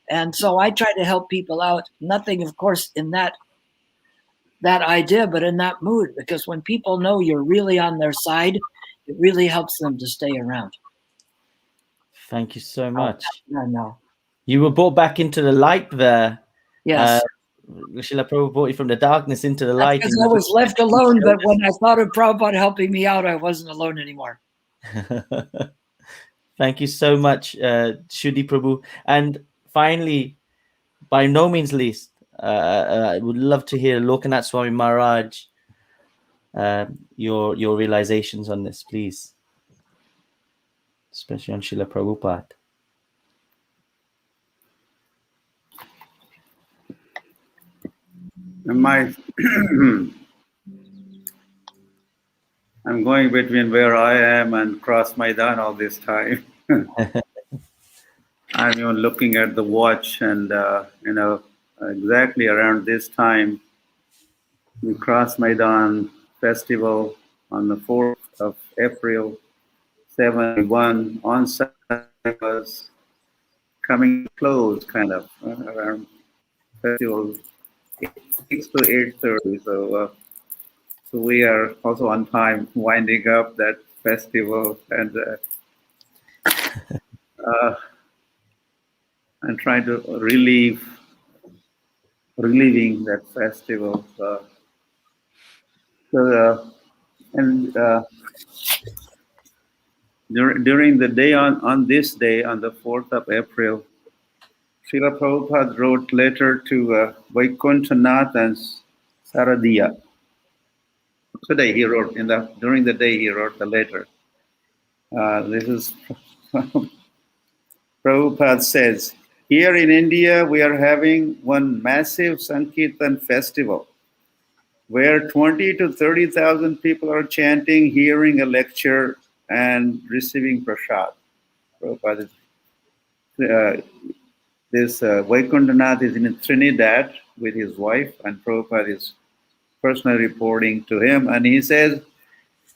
And so I try to help people out. Nothing, of course, in that idea, but in that mood, because when people know you're really on their side, it really helps them to stay around. Thank you so much. I know. You were brought back into the light there. Yes. Srila Prabhupada brought you from the darkness into the light. Because I was left alone, but when I thought of Prabhupada helping me out, I wasn't alone anymore. Thank you so much, Shudi Prabhu. And finally, by no means least, I would love to hear Lokanath Swami Maharaj, your realizations on this, please. Especially on Srila Prabhupada. I'm going between where I am and Cross Medan all this time. I'm even looking at the watch, and exactly around this time, the Cross Medan Festival on the 4th of April, 71, on Saturday was coming to close, kind of around festival 6 to 8:30. So we are also on time winding up that festival and trying to reliving that festival. During the day on this day, on the 4th of April, Srila Prabhupada wrote letter to Vaikuntanath and Saradiya. Today he wrote, during the day he wrote the letter. This is, Prabhupada says, here in India we are having one massive Sankirtan festival where 20 to 30,000 people are chanting, hearing a lecture, and receiving prasad. Prabhupada this Vaikuntanath is in Trinidad with his wife, and Prabhupada is personally reporting to him. And he says,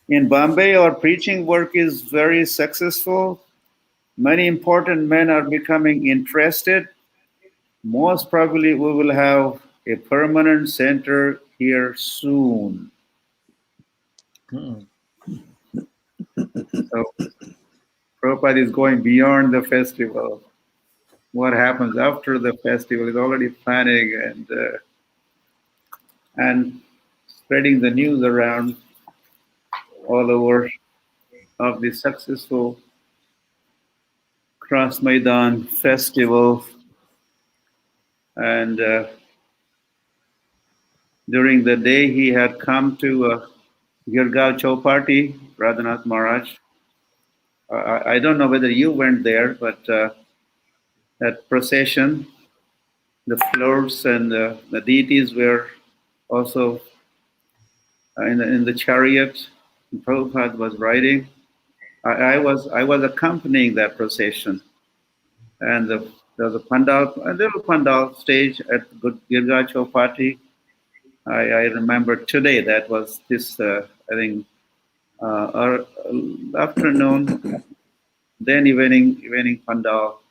in Bombay, our preaching work is very successful. Many important men are becoming interested. Most probably we will have a permanent center here soon. So Prabhupada is going beyond the festival. What happens after the festival is already planning and spreading the news around all over of the successful Cross Medan Festival. And during the day he had come to Girgaon Chowpatty, Radhanath Maharaj. I don't know whether you went there, but that procession, the floats and the deities were also in the chariot. Prabhupada was riding. I was accompanying that procession, and there was a little pandal stage at Girgaon Chowpatty, I remember today that was this, I think, afternoon, then evening pandal.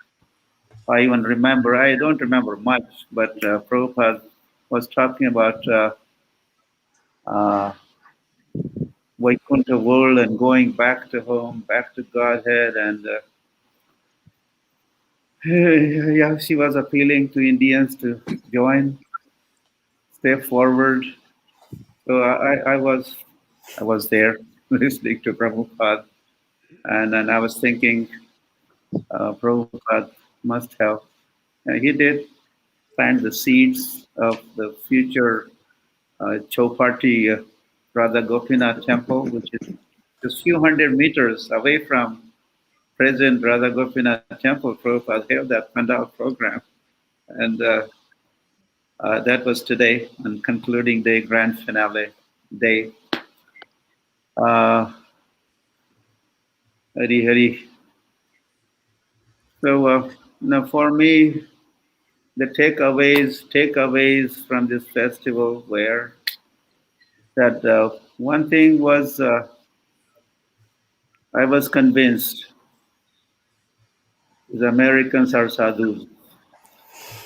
I even remember, I don't remember much, but Prabhupada was talking about Vaikuntha world and going back to home, back to Godhead, and yeah, she was appealing to Indians to join, step forward. So I was there listening to Prabhupada, and then I was thinking, Prabhupada must have, he did plant the seeds of the future Chowpatty Radha Gopinath temple, which is just few hundred meters away from present Radha Gopinath temple. Prabhupada held that pandal program, and that was today, and concluding day, grand finale day. Hari Hari. So now for me, the takeaways from this festival were that one thing was I was convinced the Americans are sadhus,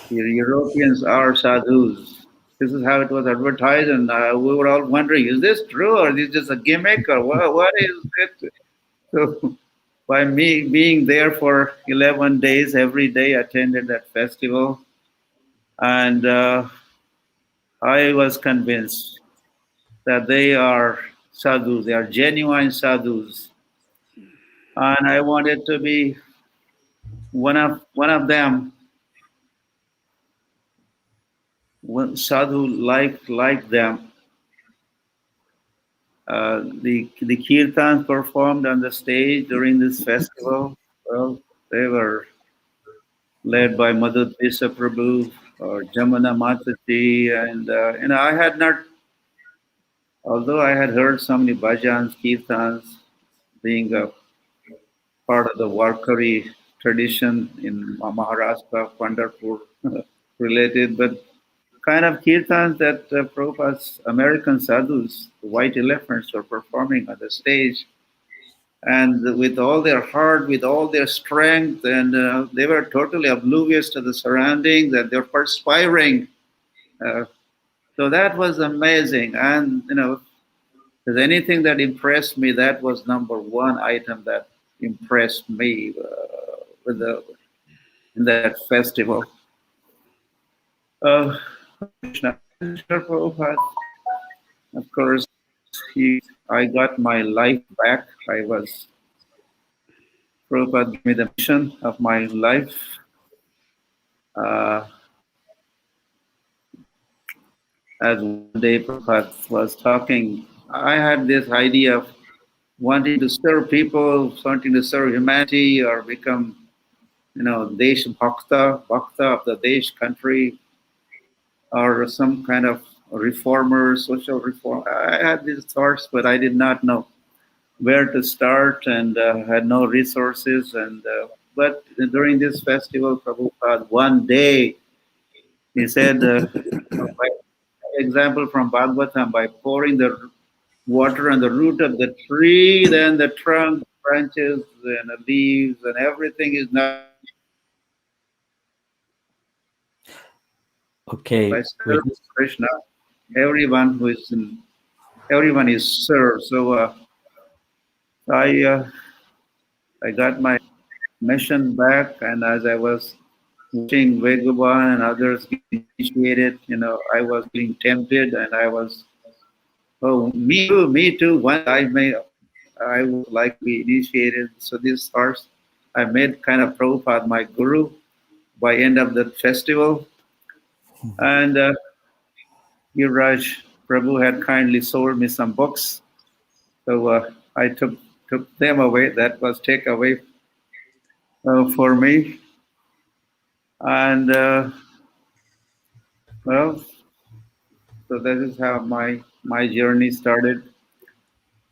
the Europeans are sadhus. This is how it was advertised, and we were all wondering, is this true, or is this just a gimmick, or what is it? So by me being there for 11 days, every day attended that festival, and I was convinced that they are sadhus, they are genuine sadhus, and I wanted to be one of them, one sadhu like them. The kirtans performed on the stage during this festival. Well, they were led by Madhur Prabhu or Jamuna Mataji, and I had not, although I had heard so many bhajans, kirtans, being a part of the Warkari tradition in Maharashtra, Pandharpur related, but kind of kirtans that Prabhupada's American sadhus, the white elephants, were performing on the stage. And with all their heart, with all their strength, and they were totally oblivious to the surroundings, and they're perspiring. So that was amazing. And, if there's anything that impressed me, that was number one item that impressed me in that festival. Krishna Prabhupada, of course, I got my life back. Prabhupada gave me the mission of my life. As one day Prabhupada was talking, I had this idea of wanting to serve people, wanting to serve humanity, or become, Desh Bhakta of the Desh country, or some kind of reformer, social reform. I had these thoughts, but I did not know where to start, and had no resources. And but during this festival, Prabhupada, one day, he said, by example from Bhagavatam, by pouring the water on the root of the tree, then the trunk, branches, and the leaves, and everything is not. Okay. By serving Krishna, everyone is served. So I got my mission back, and as I was watching Vegaban and others get initiated, I was being tempted, and I was, me too. One I would like to be initiated. So this starts. I made kind of Prabhupada my guru by end of the festival, and Giriraj Prabhu had kindly sold me some books, so I took them away. That was takeaway for me, and well, so that is how my journey started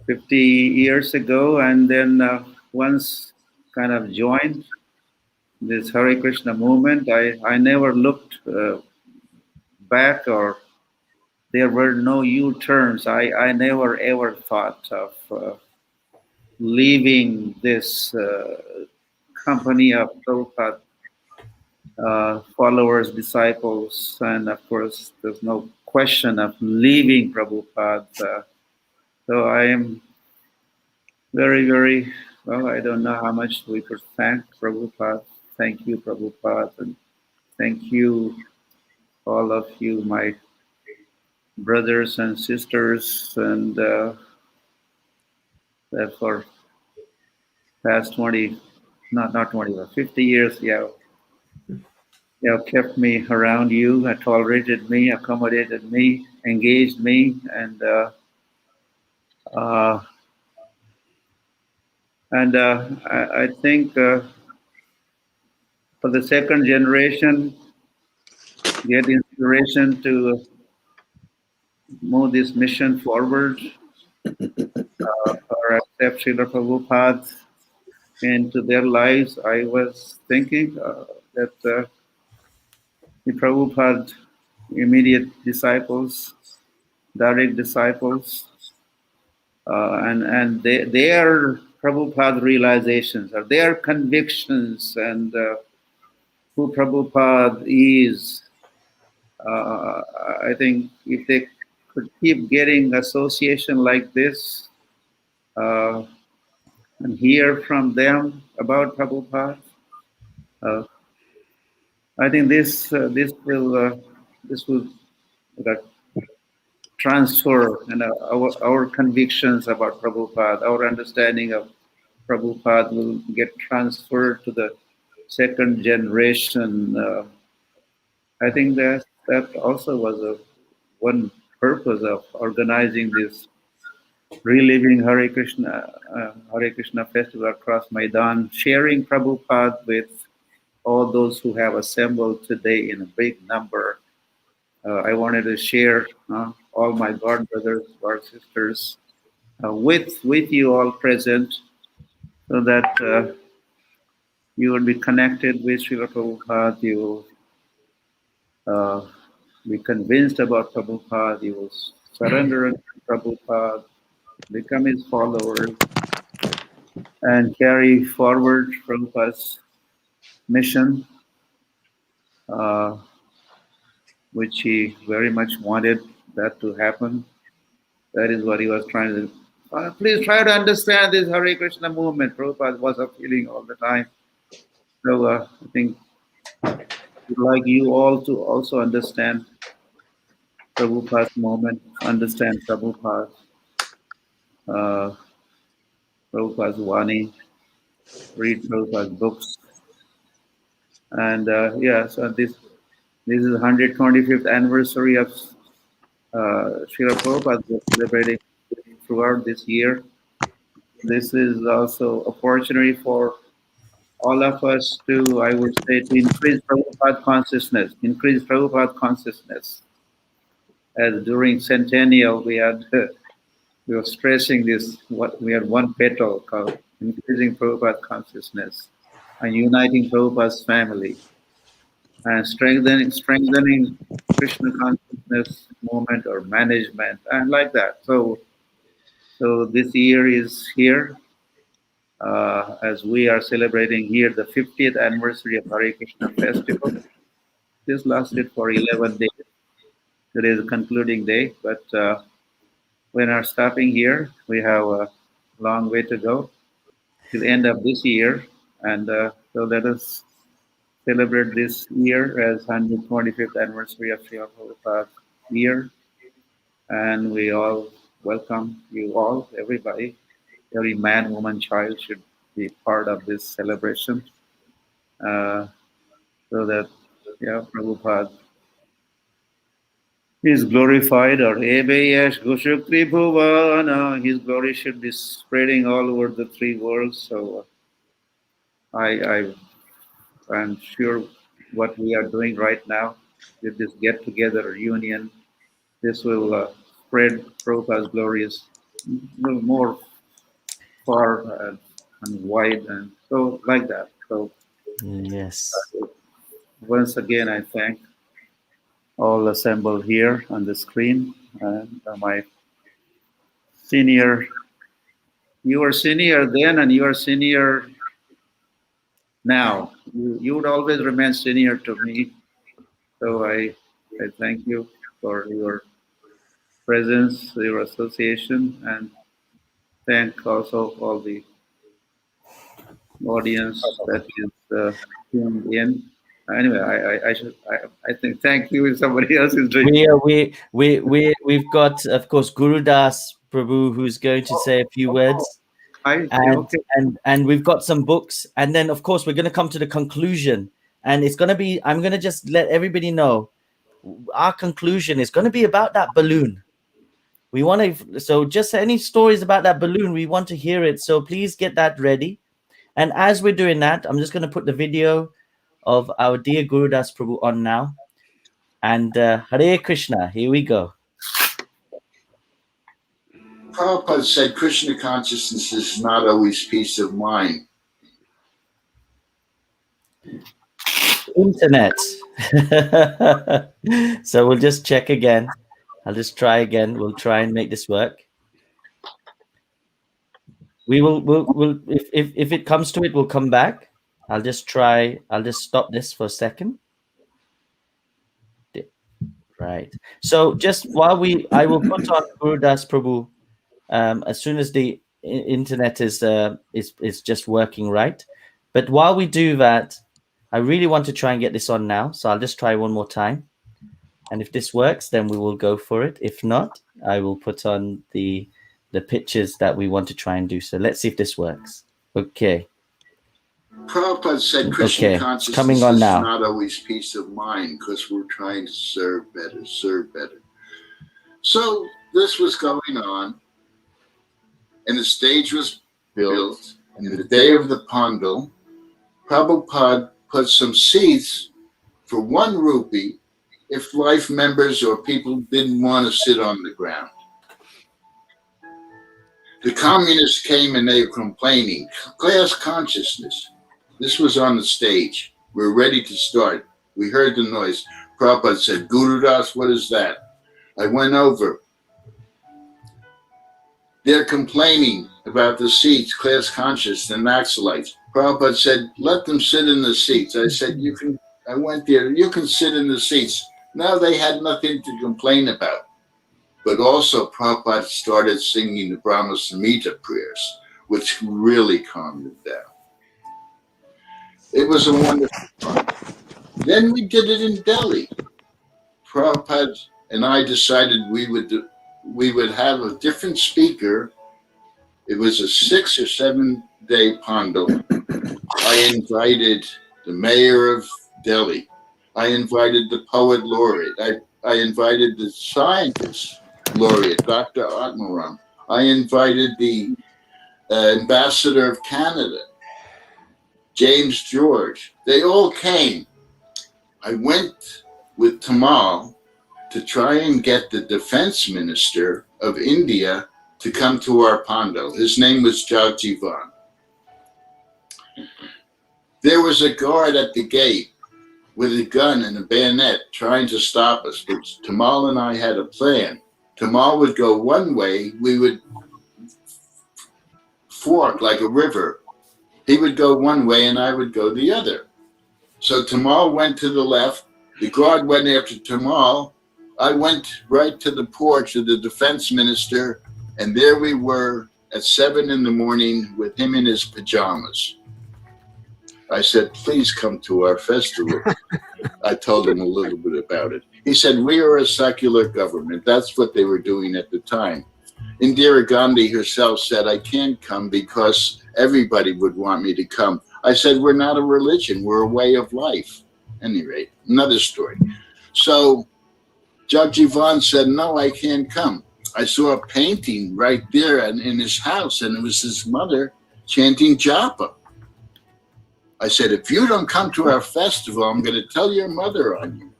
50 years ago, and then once kind of joined this Hare Krishna movement, I never looked back or there were no U-turns. I never ever thought of leaving this company of Prabhupada followers, disciples, and of course, there's no question of leaving Prabhupada. So I am very, very, well, I don't know how much we could thank Prabhupada. Thank you, Prabhupada, and thank you, all of you, my brothers and sisters, and that for past 20, not 20, but 50 years, you have kept me around you, tolerated me, accommodated me, engaged me, and I think for the second generation, get inspiration to move this mission forward, or accept Srila Prabhupada into their lives. I was thinking that the Prabhupada immediate disciples, direct disciples, and their Prabhupada realizations or their convictions and who Prabhupada is. I think if they could keep getting association like this and hear from them about Prabhupada, I think this will transfer and our convictions about Prabhupada, our understanding of Prabhupada will get transferred to the second generation. I think that also was one purpose of organizing this reliving Hare Krishna festival across Maidan, sharing Prabhupada with all those who have assembled today in a big number. I wanted to share all my God brothers, God sisters, with you all present, so that you will be connected with Srila Prabhupada. You will be convinced about Prabhupada. You will surrender to Prabhupada, become his followers, and carry forward Prabhupada's mission, which he very much wanted that to happen. That is what he was trying to do. Please try to understand this Hare Krishna movement. Prabhupada was appealing all the time. So I think we'd like you all to also understand Prabhupada's movement, understand Prabhupada's Vani, read Prabhupada's books. And so this is the 125th anniversary of Srila Prabhupada. We're celebrating throughout this year. This is also a opportunity for all of us to, I would say, to increase Prabhupada consciousness. As during Centennial, we were stressing this. We had one petal called increasing Prabhupada consciousness and uniting Prabhupada's family and strengthening Krishna consciousness movement or management and like that. So this year is here. As we are celebrating here the 50th anniversary of Hare Krishna Festival. This lasted for 11 days. Today is the concluding day, but we're not stopping here. We have a long way to go to the end of this year. And so let us celebrate this year as 125th anniversary of Srila Prabhupada's year. And we all welcome you all, everybody. Every man, woman, child should be part of this celebration, so that Prabhupada is glorified, or Ebeyesh Gushukri Bhuvana, his glory should be spreading all over the three worlds. So I'm sure what we are doing right now with this get-together union, this will spread Prabhupada's glories a little more far and wide, and so like that. So yes, once again, I thank all assembled here on the screen, and my senior. You were senior then, and you are senior now. You would always remain senior to me. So I thank you for your presence, your association, and thank also all the audience that is tuned in. Anyway, I think thank you. Somebody else is doing. We've got, of course, Gurudas Prabhu, who's going to say a few words. And we've got some books, and then of course we're going to come to the conclusion, and it's going to be, I'm going to just let everybody know our conclusion is going to be about that balloon. We want to, so just any stories about that balloon, we want to hear it, so please get that ready. And as we're doing that, I'm just going to put the video of our dear Gurudas Prabhu on now, and Hare Krishna, here we go. Prabhupada said Krishna consciousness is not always peace of mind. Internet. So we'll just check again. I'll just try again. We'll try and make this work. We'll if it comes to it, we'll come back. I'll just stop this for a second. Right. So just while I will put on Gurudas Prabhu as soon as the internet is just working right. But while we do that, I really want to try and get this on now. So I'll just try one more time. And if this works, then we will go for it. If not, I will put on the pictures that we want to try and do. So let's see if this works. Okay. Prabhupada said Krishna consciousness coming on is now. not always peace of mind because we're trying to serve better. So this was going on, and the stage was built, and the day of the Pandal, Prabhupada put some seats for 1 rupee if life members or people didn't want to sit on the ground. The communists came and they were complaining, class consciousness. This was on the stage. We're ready to start. We heard the noise. Prabhupada said, Gurudas, what is that? I went over. They're complaining about the seats, class conscious and Naxalites. Prabhupada said, let them sit in the seats. I said, I went there, you can sit in the seats. Now they had nothing to complain about. But also Prabhupada started singing the Brahma Samhita prayers, which really calmed them down. It was a wonderful time. Then we did it in Delhi. Prabhupada and I decided we would have a different speaker. It was a 6 or 7 day Pandal. I invited the mayor of Delhi. I invited the poet laureate. I invited the scientist laureate, Dr. Atmaram. I invited the ambassador of Canada, James George. They all came. I went with Tamal to try and get the defense minister of India to come to our Pandal. His name was Jagjivan. There was a guard at the gate with a gun and a bayonet trying to stop us, but Tamal and I had a plan. Tamal would go one way, we would fork like a river. He would go one way and I would go the other. So Tamal went to the left, the guard went after Tamal. I went right to the porch of the defense minister, and there we were at 7 in the morning with him in his pajamas. I said, please come to our festival. I told him a little bit about it. He said, we are a secular government. That's what they were doing at the time. Indira Gandhi herself said, I can't come because everybody would want me to come. I said, we're not a religion, we're a way of life. At any rate, another story. So Jagjivan said, no, I can't come. I saw a painting right there in his house, and it was his mother chanting japa. I said, if you don't come to our festival, I'm going to tell your mother on you.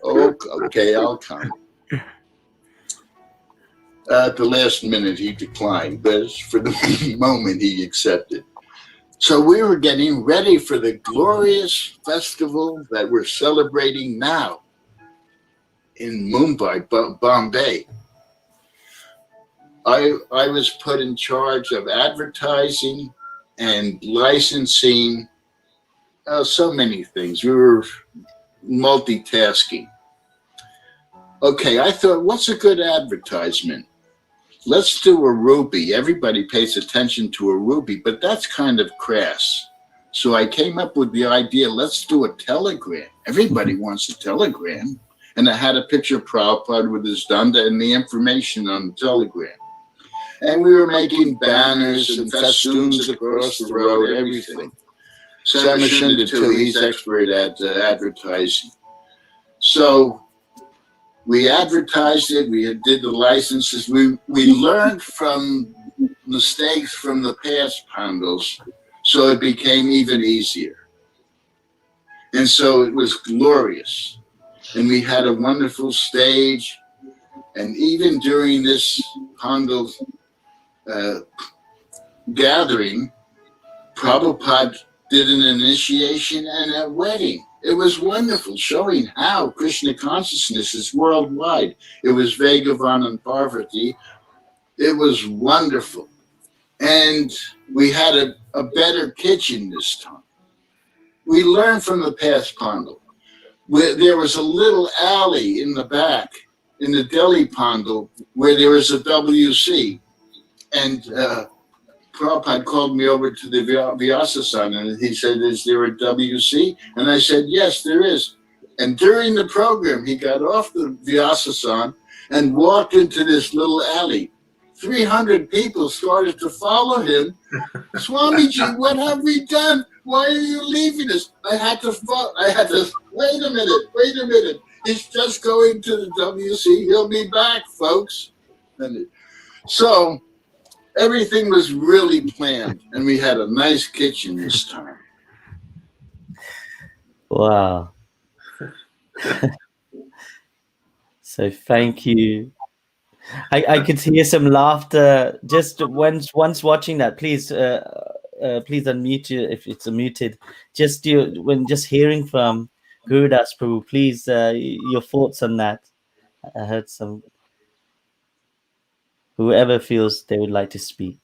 Okay, I'll come. At the last minute, he declined, but for the moment, he accepted. So we were getting ready for the glorious festival that we're celebrating now. in Mumbai, Bombay. I was put in charge of advertising and licensing, so many things. We were multitasking. Okay, I thought, what's a good advertisement? Let's do a ruby. Everybody pays attention to a ruby, but that's kind of crass. So I came up with the idea, let's do a telegram. Everybody wants a telegram. And I had a picture of Prabhupada with his danda and the information on the telegram. And we were making banners and festoons across the road, everything. Samashinda too, he's expert at advertising. So we advertised it, we did the licenses, we learned from mistakes from the past Pandals, so it became even easier. And so it was glorious. And we had a wonderful stage. And even during this Pandal gathering, Prabhupada did an initiation and a wedding. It was wonderful, showing how Krishna consciousness is worldwide. It was Vegavan and Parvati. It was wonderful. And we had a better kitchen this time. We learned from the past Pandal. There was a little alley in the back, in the Delhi Pandal, where there was a WC. And Prabhupada called me over to the Vyasasan and he said, is there a WC? And I said, yes, there is. And during the program, he got off the Vyasasan and walked into this little alley. 300 people started to follow him. Swamiji, what have we done? Why are you leaving us? I had to, wait a minute. He's just going to the WC. He'll be back, folks. And so everything was really planned, and we had a nice kitchen this time. Wow. So thank you. I could hear some laughter just once watching that. Please please unmute you if it's muted. Just when hearing from Gurudas Prabhu, please your thoughts on that. I heard some. Whoever feels they would like to speak.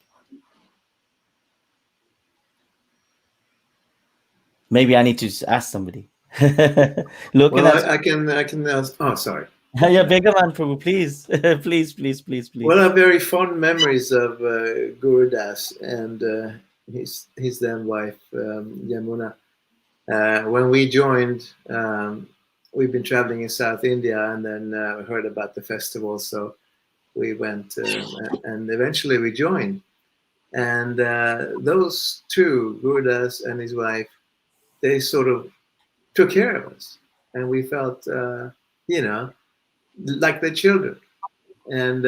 Maybe I need to ask somebody. Well, I can. Oh, sorry. Yeah, Begavan Prabhu, please, please. Well, I have very fond memories of Gurudas and his then wife Yamuna. When we joined, we've been traveling in South India, and then heard about the festival, so we went and eventually we joined. And those two, Gurudas and his wife, they sort of took care of us, and we felt, like the children. And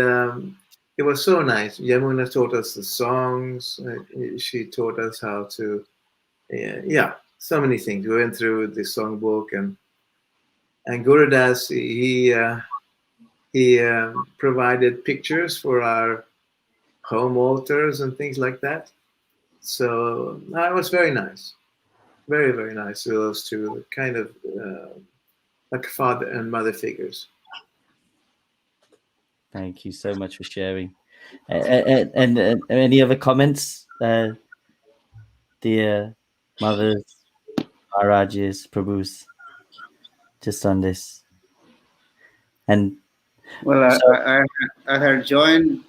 it was so nice. Yamuna taught us the songs. She taught us how to, so many things. We went through the songbook, and Gurudas, he provided pictures for our home altars and things like that. So it was very nice. Very, very nice. Those two kind of like father and mother figures. Thank you so much for sharing. And any other comments, dear mothers, Maharajas, Prabhus, just on this? And well, I had joined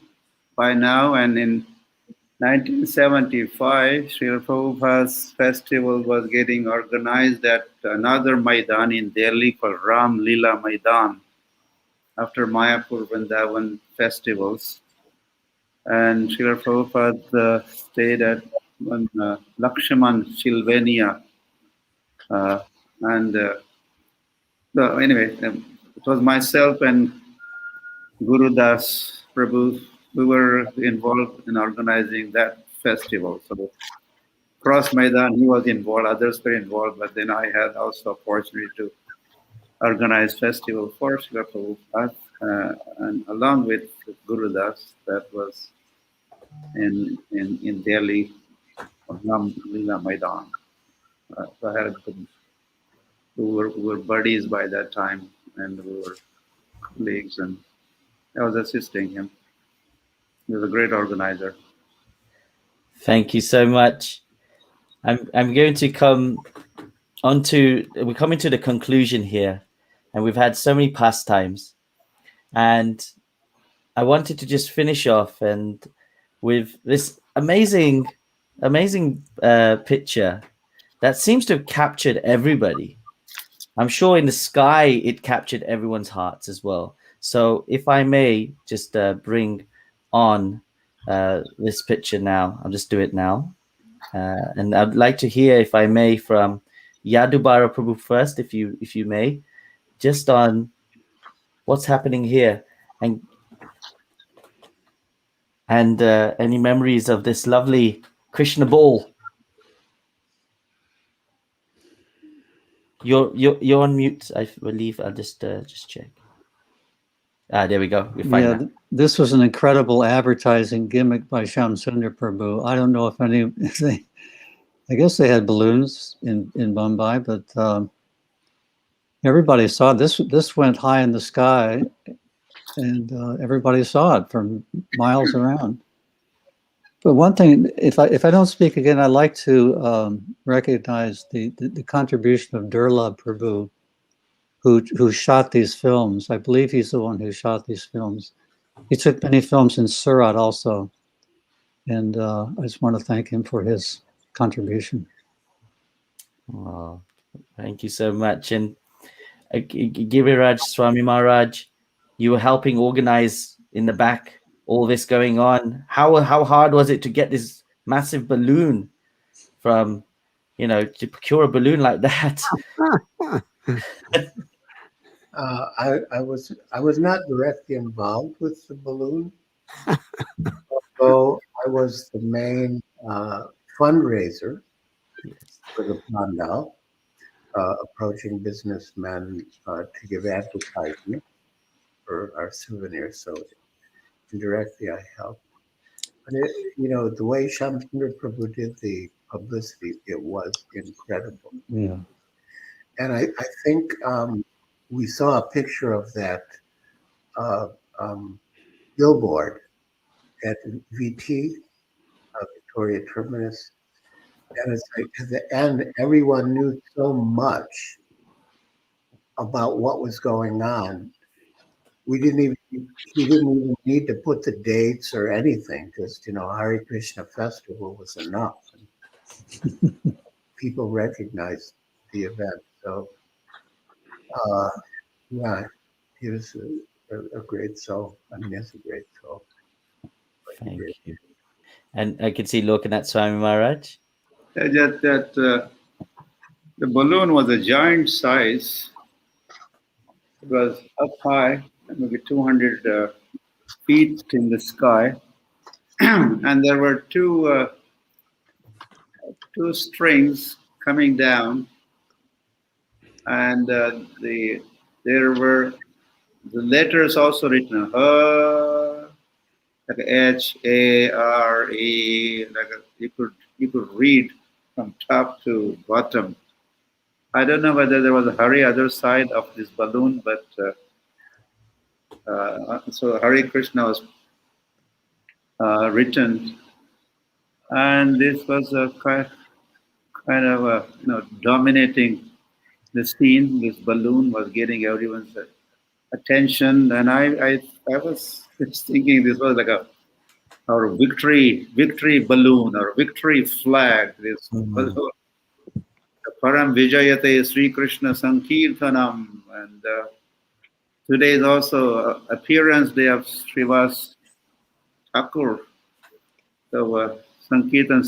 by now, and in 1975, Srila Prabhupada's festival was getting organized at another Maidan in Delhi called Ram Lila Maidan, after Mayapur Vrindavan festivals. And Srila Prabhupada stayed at Lakshman Silvania. Anyway, it was myself and Gurudas Prabhu. We were involved in organizing that festival. So Cross Medan, he was involved, others were involved, but then I had also opportunity to organize festival for Srila Prabhupada, and along with Gurudas, that was in Delhi, Ram Lila Maidan. So I had we were buddies by that time, and we were colleagues, and I was assisting him. He was a great organizer. Thank you so much. I'm going to come we're coming to the conclusion here, and we've had so many pastimes, and I wanted to just finish off and with this amazing picture that seems to have captured everybody. I'm sure in the sky it captured everyone's hearts as well. So if I may just bring on this picture now, I'll just do it now. And I'd like to hear, if I may, from Yadubara Prabhu first, if you may, just on what's happening here, and any memories of this lovely Krishna ball. You're on mute, I believe. I'll just check. There we go. We're fine now. This was an incredible advertising gimmick by Shamsundar Prabhu. I don't know if I guess they had balloons in Bombay, but everybody saw it. This went high in the sky, and everybody saw it from miles around. But one thing, if I don't speak again, I'd like to recognize the contribution of Durlabh Prabhu, who shot these films. I believe he's the one who shot these films. He took many films in Surat also, and I just want to thank him for his contribution. Oh, thank you so much. And Giriraj Swami Maharaj, you were helping organize in the back all this going on. How hard was it to get this massive balloon from, to procure a balloon like that? I was not directly involved with the balloon, although I was the main fundraiser for the pandal, approaching businessmen to give advertisement for our souvenirs. So indirectly, I helped. But the way Shamsundar Prabhu did the publicity, it was incredible. Yeah. And I think we saw a picture of that billboard at VT, Victoria Terminus. And it's like, at the end, everyone knew so much about what was going on. He didn't even need to put the dates or anything. Just, Hare Krishna Festival was enough. And people recognized the event. So, yeah, he was a great soul. I mean, he's a great soul. Thank you. And I can see looking at Swami Maharaj. The balloon was a giant size. It was up high, maybe 200 feet in the sky, and there were two strings coming down, and there were the letters also written, like H-A-R-E, like you could read from top to bottom. I don't know whether there was a Hari other side of this balloon, but so Hare Krishna was written, and this was a kind of dominating the scene. This balloon was getting everyone's attention, and I was just thinking this was like our victory balloon, or victory flag. This balloon. Param Vijayate Sri Krishna Sankirtanam, and today is also appearance day of Srivas Thakur. So Sankirtan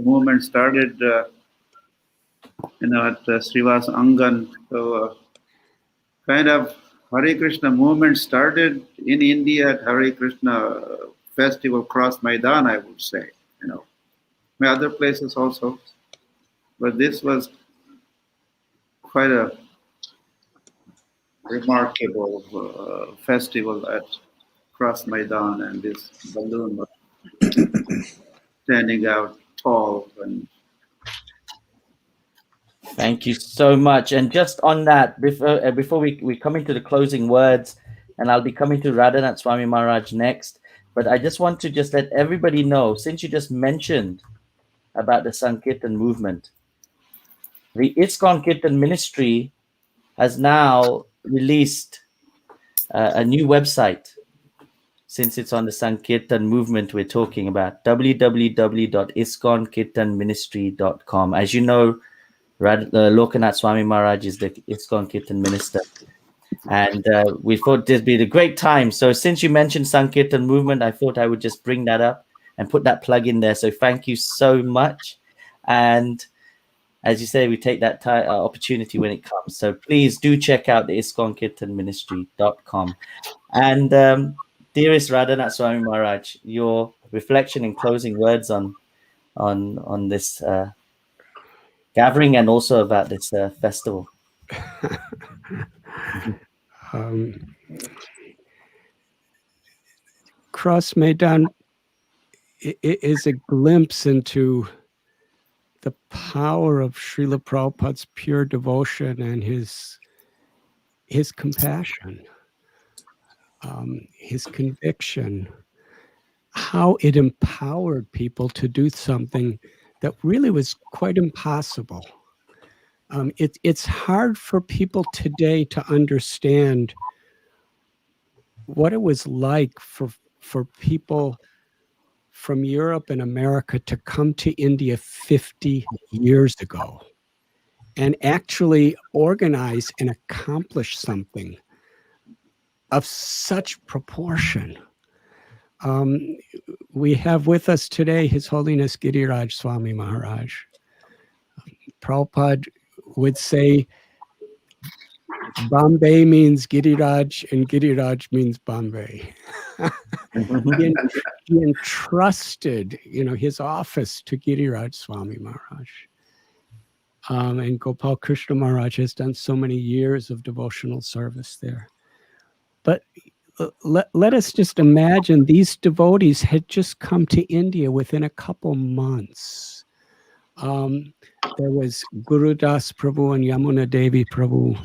movement started, at Srivas Angan. So kind of Hare Krishna movement started in India at Hare Krishna Festival, Cross Medan, I would say. Other places also. But this was quite a remarkable festival at Cross Medan, and this balloon was standing out tall. And Thank you so much. And just on that, before we come into the closing words, and I'll be coming to Radhanath Swami Maharaj next, but I just want to just let everybody know, since you just mentioned about the Sankirtan movement, the ISKCON Kirtan Ministry has now released a new website, since it's on the Sankirtan movement we're talking about, www.iskonkirtanministry.com. As you know, Lokanath Swami Maharaj is the ISKCON Kirtan minister. And we thought there'd be a great time. So since you mentioned Sankirtan movement, I thought I would just bring that up and put that plug in there. So thank you so much. And as you say, we take that opportunity when it comes. So please do check out the iskonkirtanministry.com. And dearest Radhanath Swami Maharaj, your reflection and closing words on this gathering and also about this festival. Cross Medan is a glimpse into the power of Srila Prabhupada's pure devotion and his compassion, his conviction, how it empowered people to do something that really was quite impossible. It's hard for people today to understand what it was like for people from Europe and America to come to India 50 years ago and actually organize and accomplish something of such proportion. We have with us today His Holiness Giriraj Swami Maharaj. Prabhupada would say Bombay means Giriraj and Giriraj means Bombay. He entrusted, his office to Giriraj Swami Maharaj. And Gopal Krishna Maharaj has done so many years of devotional service there. But let us just imagine these devotees had just come to India within a couple months. There was Guru Das Prabhu and Yamuna Devi Prabhu.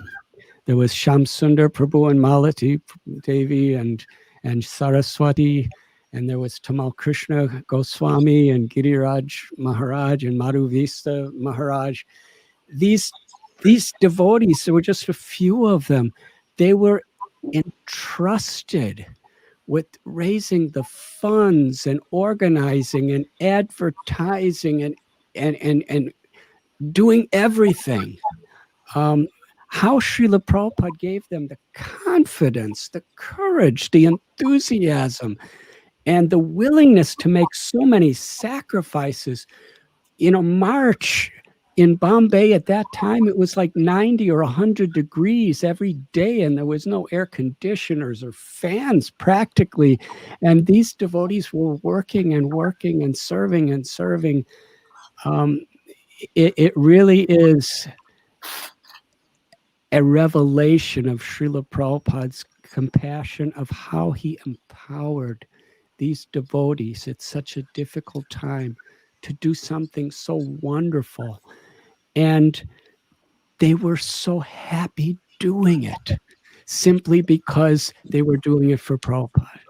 There was Shamsundar Prabhu and Malati Devi and Saraswati. And there was Tamal Krishna Goswami and Giriraj Maharaj and Madhu Vista Maharaj. These devotees, there were just a few of them. They were entrusted with raising the funds and organizing and advertising and doing everything. How Srila Prabhupada gave them the confidence, the courage, the enthusiasm, and the willingness to make so many sacrifices. March in Bombay at that time, it was like 90 or 100 degrees every day, and there was no air conditioners or fans practically. And these devotees were working and working and serving and serving. It really is a revelation of Srila Prabhupada's compassion, of how he empowered these devotees at such a difficult time to do something so wonderful. And they were so happy doing it, simply because they were doing it for Prabhupada.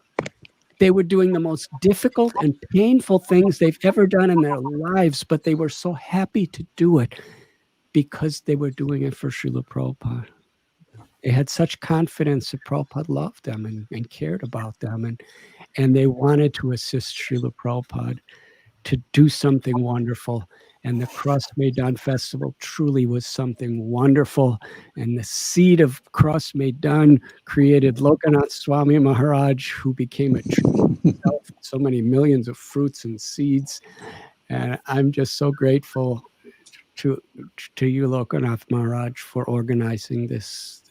They were doing the most difficult and painful things they've ever done in their lives, but they were so happy to do it because they were doing it for Srila Prabhupada. They had such confidence that Prabhupada loved them and cared about them, and they wanted to assist Srila Prabhupada to do something wonderful. And the Cross Medan Festival truly was something wonderful. And the seed of Cross Medan created Lokanath Swami Maharaj, who became a tree himself, so many millions of fruits and seeds. And I'm just so grateful to you, Lokanath Maharaj, for organizing this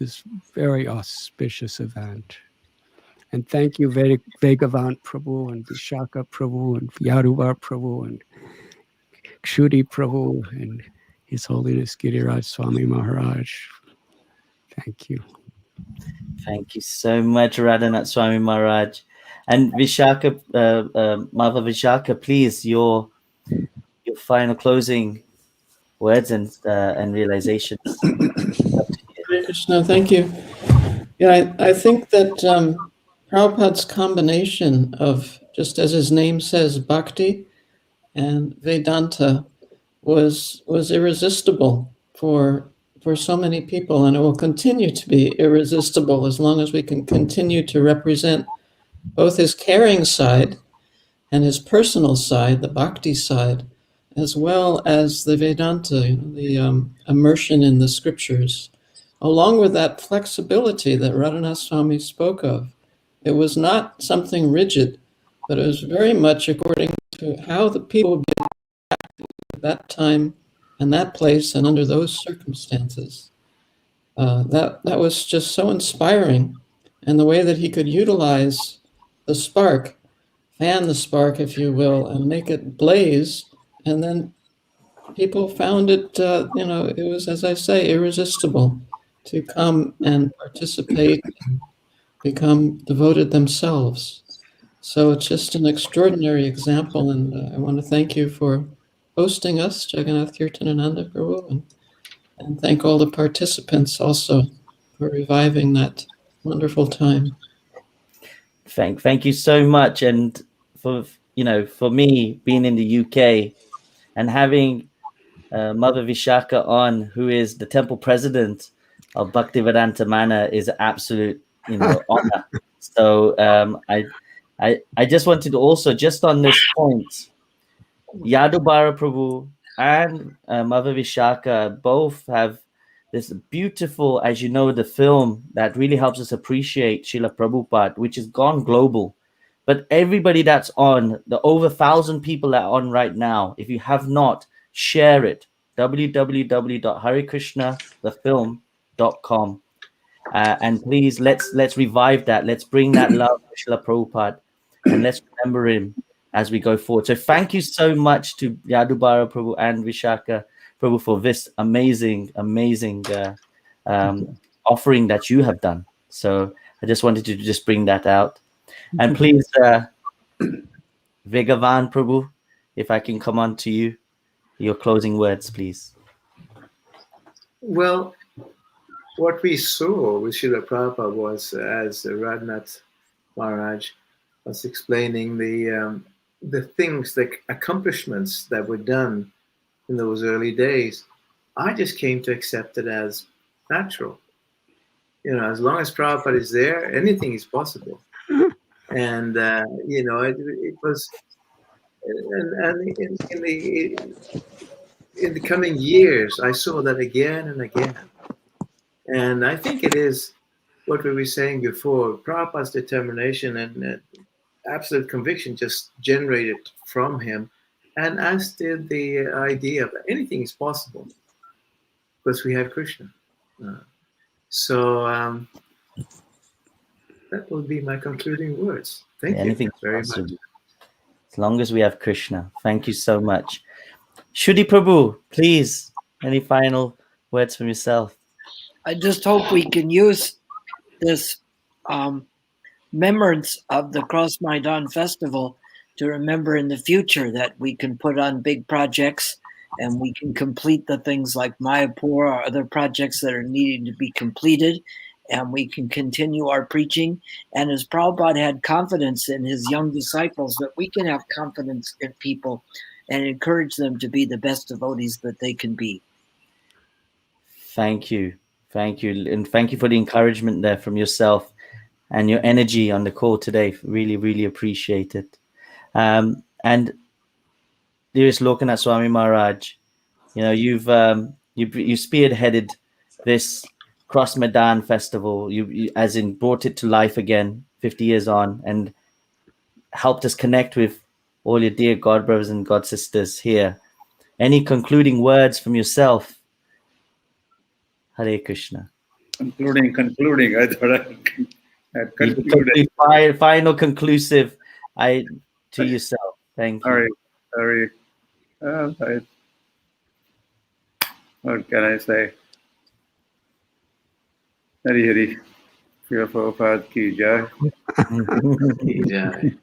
very auspicious event. And thank you, Vegavant Prabhu and Vishaka Prabhu and Yaduvar Prabhu and Kshuri Prabhu and His Holiness Giriraj Swami Maharaj. Thank you. Thank you so much, Radhanath Swami Maharaj. And Vishaka, Mother Vishaka, please, your final closing words and realizations. Hare Krishna, thank you. Yeah, I think that Prabhupada's combination of, just as his name says, bhakti and Vedanta was irresistible for so many people, and it will continue to be irresistible as long as we can continue to represent both his caring side and his personal side, the bhakti side, as well as the Vedanta, the immersion in the scriptures, along with that flexibility that Radhanath Swami spoke of. It was not something rigid, but it was very much according to how the people would be at that time and that place and under those circumstances. That was just so inspiring, and the way that he could utilize the spark, fan the spark, if you will, and make it blaze, and then people found it, it was, as I say, irresistible to come and participate and become devoted themselves. So it's just an extraordinary example, and I want to thank you for hosting us, Jagannath Kirtanananda Prabhu, and thank all the participants also for reviving that wonderful time. Thank you so much, and for me being in the UK and having Mother Vishaka on, who is the temple president of Bhaktivedanta Mana, is an absolute honor. So I just wanted to also, just on this point, Yadubara Prabhu and Mother Vishaka both have this beautiful, as you know, the film that really helps us appreciate Srila Prabhupada, which has gone global. But everybody that's on, the over 1,000 people that are on right now, if you have not, share it. www.harekrishnafilm.com. And please, let's revive that. Let's bring that love to Srila Prabhupada, and let's remember him as we go forward. So thank you so much to Yadubara Prabhu and Vishaka Prabhu for this amazing offering that you have done. So I just wanted to just bring that out. And please, Vegavan Prabhu, if I can come on to you, your closing words, please. Well, what we saw with Srila Prabhupada was, as Radhanath Maharaj was explaining, the things, the accomplishments that were done in those early days. I just came to accept it as natural. As long as Prabhupada is there, anything is possible. And it was, and in the coming years, I saw that again and again. And I think it is what we were saying before. Prabhupada's determination and absolute conviction just generated from him, and as did the idea that anything is possible because we have Krishna. So that will be my concluding words. Thank you very much. As long as we have Krishna. Thank you so much. Shuddhi Prabhu, please, any final words from yourself? I just hope we can use this remembrance of the Cross Medan Festival to remember in the future that we can put on big projects and we can complete the things like Mayapur or other projects that are needing to be completed, and we can continue our preaching. And as Prabhupada had confidence in his young disciples, that we can have confidence in people and encourage them to be the best devotees that they can be. Thank you. And thank you for the encouragement there from yourself and your energy on the call today. Really, really appreciate it. And dearest Lokanath Swami Maharaj, you've spearheaded this Cross Medan Festival. You as in brought it to life again 50 years on, and helped us connect with all your dear God brothers and God sisters here. Any concluding words from yourself? Hare Krishna. Concluding. I thought I'd concluded. Final conclusive to yourself. Thank you. Sorry. What can I say? Hari. Prabhupada ki jai. Ki jai.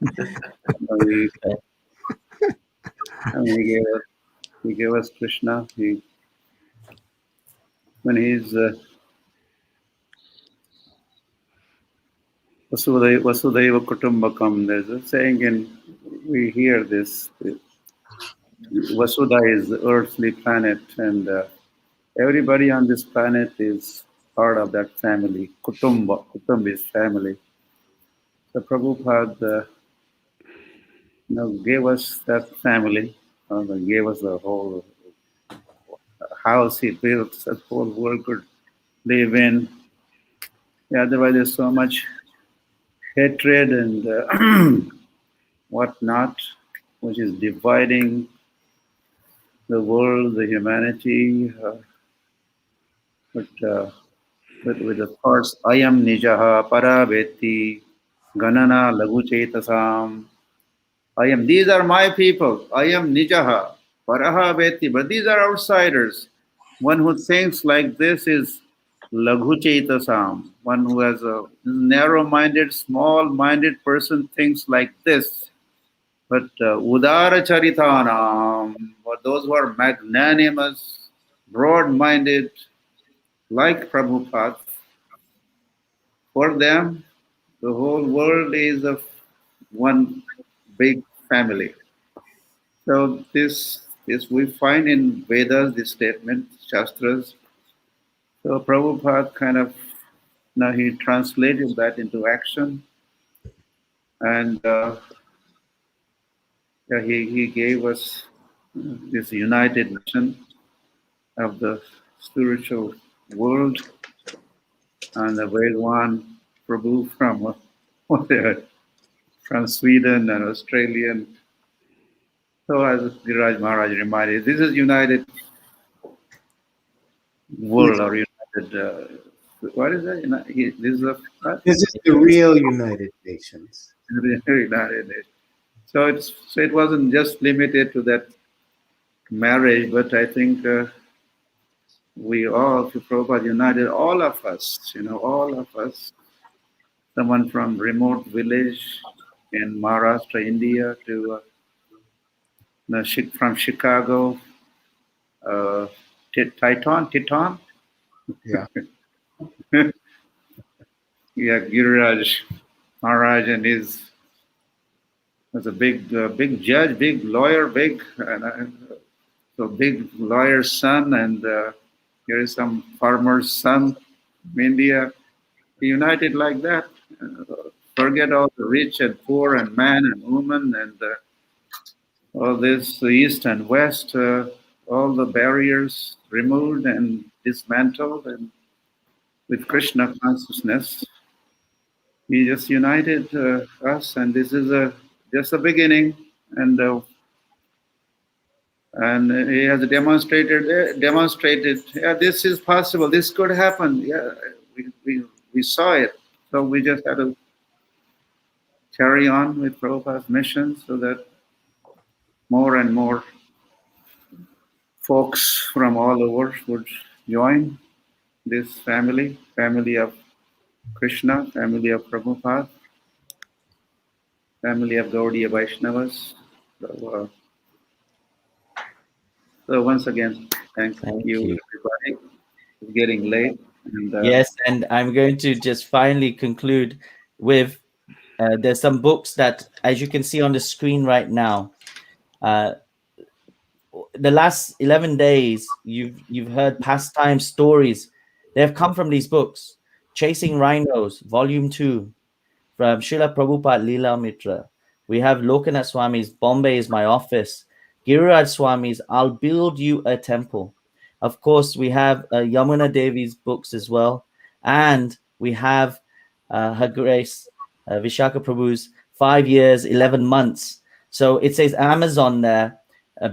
He gave us Krishna. He when he's Vasudhaiva Kutumbakam. There's a saying, and we hear this. Vasudha is the earthly planet, and everybody on this planet is part of that family. Kutumba is family. So Prabhupada gave us that family, gave us the whole house he built, that whole world could live in. Yeah, otherwise there's so much hatred and whatnot, which is dividing the world, the humanity. But with the thoughts, I am Nijaha, Paraveti, Ganana, Lagu Chetasam. I am, these are my people. I am Nijaha, Parahaveti, but these are outsiders. One who thinks like this is Laghu Chaitasam. One who has a narrow-minded, small-minded person thinks like this. But Udara Charitanam, for those who are magnanimous, broad-minded, like Prabhupada, for them, the whole world is of one big family. So this we find in Vedas, this statement, Shastras. So Prabhupada kind of, now he translated that into action, and he gave us this united mission of the spiritual world, and the Vedwan Prabhu from Sweden and Australian. So as Giriraj Maharaj reminded, this is united world or united. What is that? This is the real United Nations. United Nations. So it wasn't just limited to that marriage, but I think we all, to Prabhupada, united all of us. All of us. Someone from remote village in Maharashtra, India, to from Chicago, Titon. Yeah. Yeah, Giriraj Maharaj, and was a big judge, big lawyer, big lawyer's son, and here is some farmer's son from India. United like that. Forget all the rich and poor and man and woman and all this east and west, all the barriers removed and dismantled, and with Krishna consciousness, he just united us, and this is just a beginning, and he has demonstrated, yeah, this is possible, this could happen. Yeah, we saw it, so we just had to carry on with Prabhupada's mission so that more and more folks from all over would join this family of Krishna, family of Prabhupada, family of Gaudiya Vaishnavas. So once again, thank you, everybody. It's getting late. And, yes, and I'm going to just finally conclude with there's some books that, as you can see on the screen right now, the last 11 days, you've heard pastime stories. They have come from these books. Chasing Rhinos, Volume 2, from Srila Prabhupada Leela Mitra. We have Lokanath Swami's Bombay is My Office. Giriraj Swami's I'll Build You a Temple. Of course, we have Yamuna Devi's books as well. And we have Her Grace, Vishaka Prabhu's 5 years, 11 months. So it says Amazon there,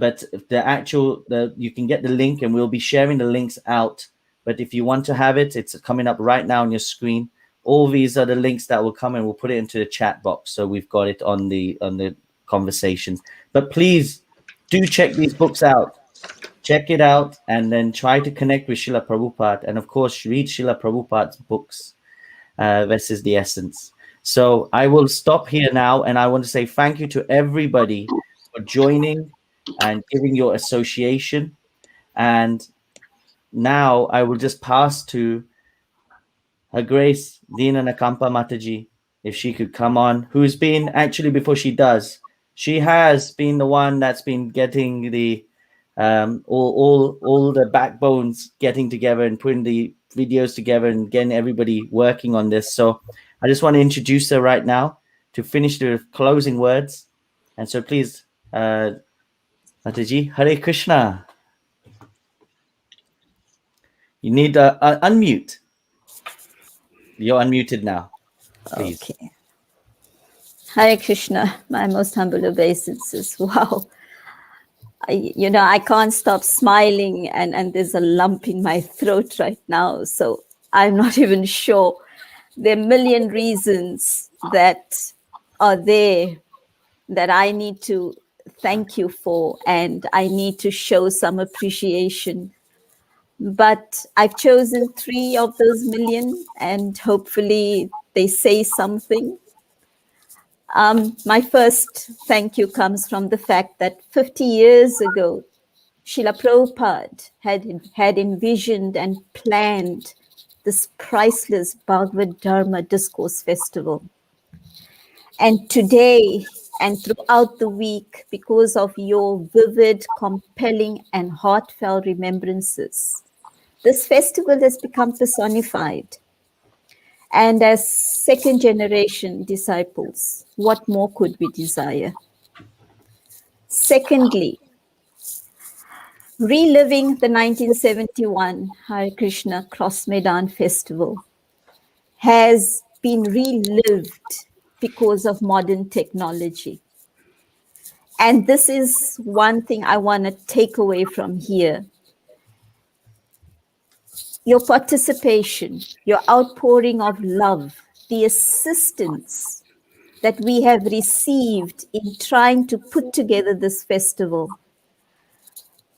but you can get the link, and we'll be sharing the links out. But if you want to have it, it's coming up right now on your screen. All these are the links that will come, and we'll put it into the chat box, so we've got it on the conversations. But please do check these books out. Check it out, and then try to connect with Srila Prabhupada, and of course read Srila Prabhupada's books. This is the essence. So I will stop here now, and I want to say thank you to everybody for joining and giving your association. And now I will just pass to Her Grace Dina Nakampa Mataji, if she could come on, who's been actually, before she does, she has been the one that's been getting the all the backbones getting together and putting the videos together and getting everybody working on this. So I just want to introduce her right now to finish the closing words. And so please, Mataji, Hare Krishna. You need to unmute. You're unmuted now. Please. Okay. Hare Krishna, my most humble obeisances. Wow. I can't stop smiling and there's a lump in my throat right now. So I'm not even sure. There are a million reasons that are there that I need to thank you for, and I need to show some appreciation. But I've chosen 3 of those million, and hopefully they say something. My first thank you comes from the fact that 50 years ago, Srila Prabhupada had envisioned and planned this priceless Bhagavad Dharma Discourse Festival. And today and throughout the week, because of your vivid, compelling, and heartfelt remembrances, this festival has become personified. And as second-generation disciples, what more could we desire? Secondly, reliving the 1971 Hare Krishna Cross Medan Festival has been relived because of modern technology. And this is one thing I want to take away from here. Your participation, your outpouring of love, the assistance that we have received in trying to put together this festival.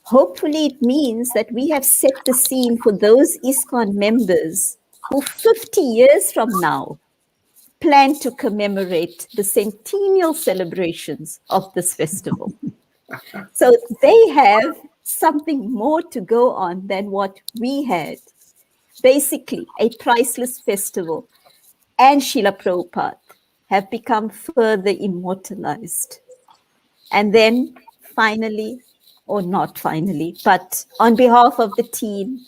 Hopefully it means that we have set the scene for those ISKCON members who 50 years from now plan to commemorate the centennial celebrations of this festival. So they have something more to go on than what we had. Basically, a priceless festival and Srila Prabhupada have become further immortalized. And then finally, or not finally, but on behalf of the team,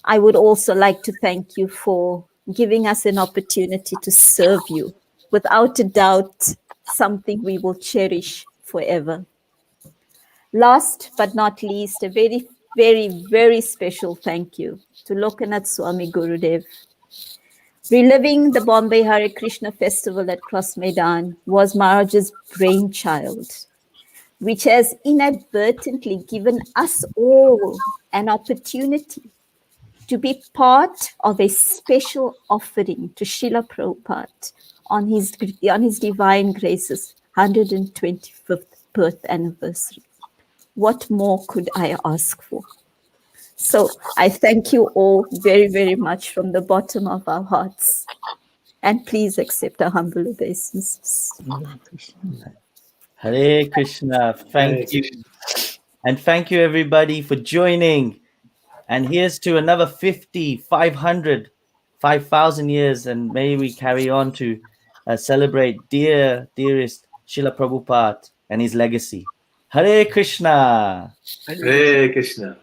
I would also like to thank you for giving us an opportunity to serve you. Without a doubt, something we will cherish forever. Last but not least, a very, very, very special thank you to Lokanath Swami Gurudev. Reliving the Bombay Hare Krishna Festival at Cross Medan was Maharaj's brainchild, which has inadvertently given us all an opportunity to be part of a special offering to Srila Prabhupada on his Divine Grace's 125th birth anniversary. What more could I ask for? So I thank you all very, very much from the bottom of our hearts. And please accept our humble obeisances. Hare Krishna. Thank you. And thank you, everybody, for joining. And here's to another 50, 500, 5,000 years. And may we carry on to celebrate dearest Srila Prabhupada and his legacy. Hare Krishna. Hare Krishna.